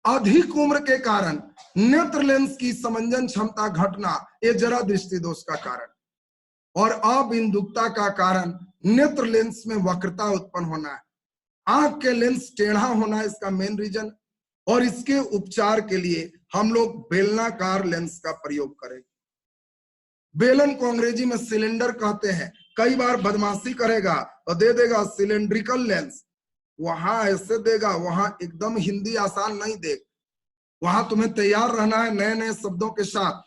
अधिक उम्र के कारण नेत्र लेंस की समंजन क्षमता घटना, ये जरा दृष्टि दोष का कारण, और अबिंदुकता का कारण नेत्र लेंस में वक्रता उत्पन्न होना है। आंख के लेंस टेढ़ा होना इसका मेन रीजन, और इसके उपचार के लिए हम लोग बेलनाकार लेंस का प्रयोग करें। बेलन को अंग्रेजी में सिलेंडर कहते हैं। कई बार बदमाशी करेगा और दे देगा सिलेंड्रिकल लेंस, वहां ऐसे देगा, वहां एकदम हिंदी आसान नहीं दे, वहां तुम्हें तैयार रहना है नए नए शब्दों के साथ।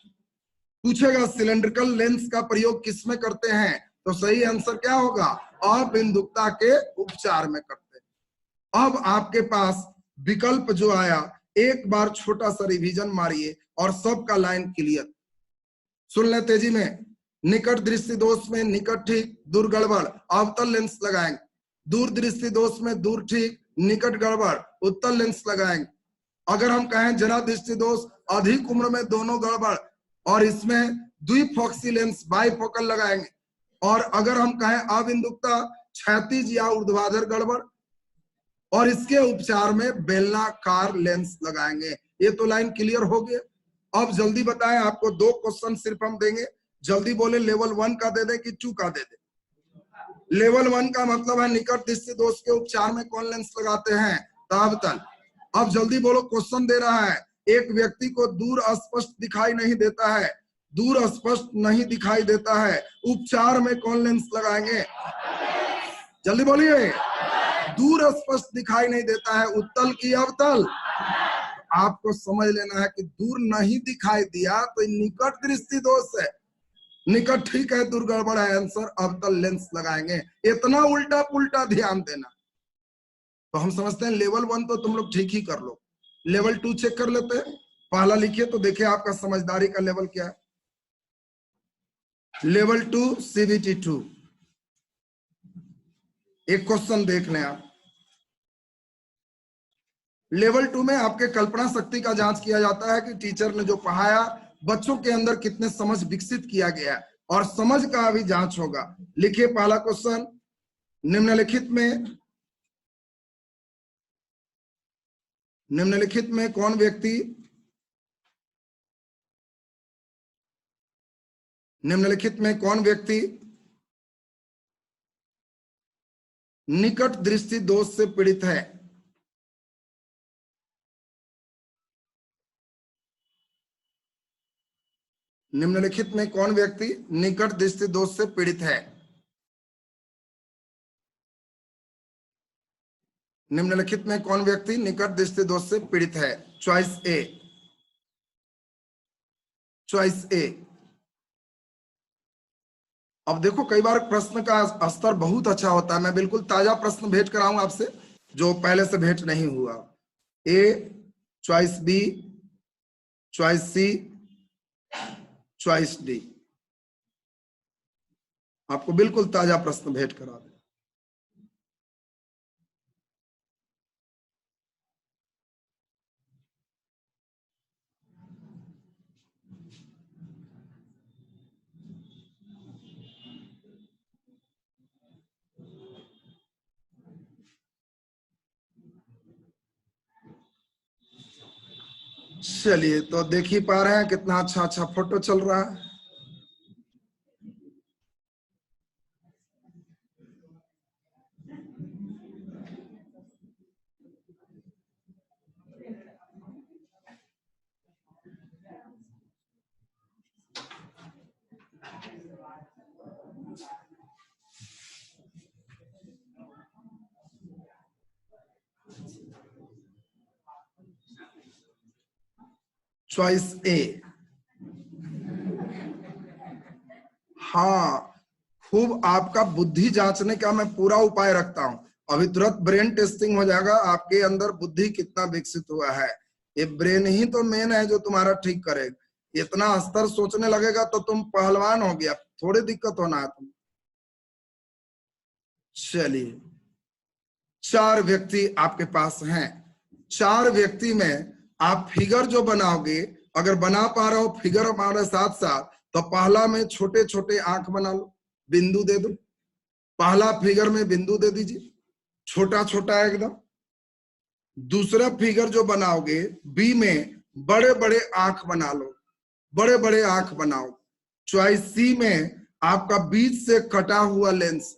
पूछेगा सिलेंड्रिकल लेंस का प्रयोग किसमें करते हैं, तो सही आंसर क्या होगा? अबिंदुकता के उपचार में करते हैं। अब आपके पास विकल्प जो आया एक बार छोटा सा रिवीजन मारिए और सबका लाइन क्लियर। सुन ले तेजी में। निकट दृष्टि दोष में निकट ठीक, दूर गड़बड़, अवतल लेंस लगाएंगे। दूर दृष्टि दोष में दूर ठीक, निकट गड़बड़, उत्तल लेंस लगाएंगे। अगर हम कहें जरा दृष्टि दोष, अधिक उम्र में दोनों गड़बड़, और इसमें द्विफोक्सी लेंस बाइफोकल लगाएंगे। और अगर हम कहें अबिंदुकता, क्षैतिज या ऊर्ध्वाधर गड़बड़, और इसके उपचार में बेलनाकार लेंस लगाएंगे। ये तो लाइन क्लियर हो गया। अब जल्दी बताएं, आपको 2 क्वेश्चन सिर्फ हम देंगे, जल्दी बोले। लेवल 1 का दे दे कि 2 का दे दे? लेवल 1 का मतलब है निकट दृष्टि दोष के उपचार में कौन लेंस लगाते हैं? ताबतल। अब जल्दी बोलो, क्वेश्चन दे रहा है, एक व्यक्ति को दूर स्पष्ट दिखाई नहीं देता है, दूर स्पष्ट नहीं दिखाई देता है, उपचार में कौन लेंस लगाएंगे? जल्दी बोलिए। दूर स्पष्ट दिखाई नहीं देता है, उत्तल की अवतल? आपको समझ लेना है कि दूर नहीं दिखाई दिया तो निकट दृष्टि दोष है, निकट ठीक है, दूर गड़बड़ है, आंसर अवतल लेंस लगाएंगे। इतना उल्टा पुल्टा ध्यान देना। तो हम समझते हैं लेवल 1 तो तुम लोग ठीक ही कर लो, लेवल 2 चेक कर लेते हैं। पहला लिखिए तो देखिए आपका समझदारी का लेवल क्या है। Level 2 CBT 2। एक क्वेश्चन देख लें आप। लेवल 2 में आपके कल्पना शक्ति का जांच किया जाता है कि टीचर ने जो पढ़ाया बच्चों के अंदर कितने समझ विकसित किया गया है, और समझ का भी जांच होगा। लिखिए पहला क्वेश्चन, निम्नलिखित में कौन व्यक्ति निकट दृष्टि दोष से पीड़ित है? निम्नलिखित में कौन व्यक्ति निकट दृष्टि दोष से पीड़ित है? निम्नलिखित में कौन व्यक्ति निकट दृष्टि दोष से पीड़ित है? चॉइस ए। अब देखो, कई बार प्रश्न का स्तर बहुत अच्छा होता है। मैं बिल्कुल ताजा प्रश्न भेंट कराऊंगा आपसे जो पहले से भेंट नहीं हुआ। ए, चॉइस बी, चॉइस सी, चॉइस डी। आपको बिल्कुल ताजा प्रश्न भेंट करा दे। चलिए, तो देख ही पा रहे हैं कितना अच्छा अच्छा फोटो चल रहा है। चॉइस ए। हाँ, खूब आपका बुद्धि जांचने का मैं पूरा उपाय रखता हूं। अभी तुरंत ब्रेन टेस्टिंग हो जाएगा, आपके अंदर बुद्धि कितना विकसित हुआ है। ये ब्रेन ही तो मेन है जो तुम्हारा ठीक करेगा। इतना स्तर सोचने लगेगा तो तुम पहलवान हो गया, थोड़ी दिक्कत होना है तुम। चलिए, 4 व्यक्ति आपके पास हैं। 4 व्यक्ति में आप फिगर जो बनाओगे, अगर बना पा रहे हो फिगर हमारे साथ साथ, तो पहला में छोटे छोटे आंख बना लो, बिंदु दे दो। पहला फिगर में बिंदु दे दीजिए, छोटा छोटा एकदम। दूसरा फिगर जो बनाओगे बी में बड़े बड़े आंख बना लो, बड़े बड़े आंख बनाओ। चॉइस सी में आपका बीच से कटा हुआ लेंस,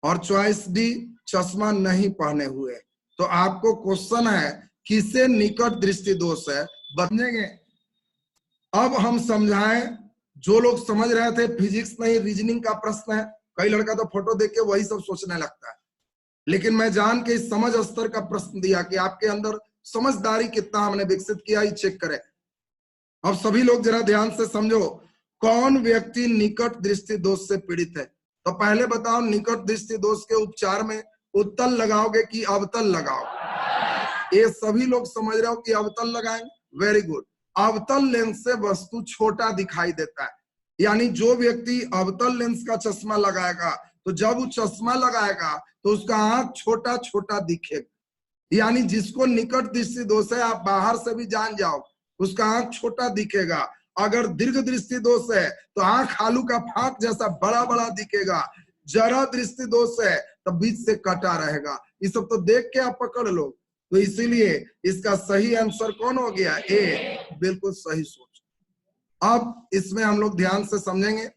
और चॉइस डी चश्मा नहीं पहने हुए। तो आपको क्वेश्चन है किसे निकट दृष्टि दोष है, बनेंगे। अब हम समझाएं, जो लोग समझ रहे थे फिजिक्स नहीं रीजनिंग का प्रश्न है। कई लड़का तो फोटो देख के वही सब सोचने लगता है, लेकिन मैं जान के इस समझ स्तर का प्रश्न दिया कि आपके अंदर समझदारी कितना हमने विकसित किया, ये चेक करें। अब सभी लोग जरा ध्यान से समझो, कौन व्यक्ति निकट दृष्टि दोष से पीड़ित है? तो पहले बताओ, निकट दृष्टि दोष के उपचार में उत्तल लगाओगे कि अवतल लगाओ? ये सभी लोग समझ रहे हो कि अवतल लगाएंगे, वेरी गुड। अवतल लेंस से वस्तु छोटा दिखाई देता है, यानी जो व्यक्ति अवतल लेंस का चश्मा लगाएगा तो जब वो चश्मा लगाएगा तो उसका आंख छोटा छोटा दिखेगा, यानी जिसको निकट दृष्टि दोष है आप बाहर से भी जान जाओ उसका आंख छोटा दिखेगा। अगर दीर्घ दृष्टि दोष है तो आंख आलू का फाक जैसा बड़ा बड़ा दिखेगा। जरा दृष्टि दोष है तो बीच से कटा रहेगा। ये सब तो देख के आप पकड़ लो। तो इसीलिए इसका सही आंसर कौन हो गया? ए, बिल्कुल सही सोच। अब इसमें हम लोग ध्यान से समझेंगे।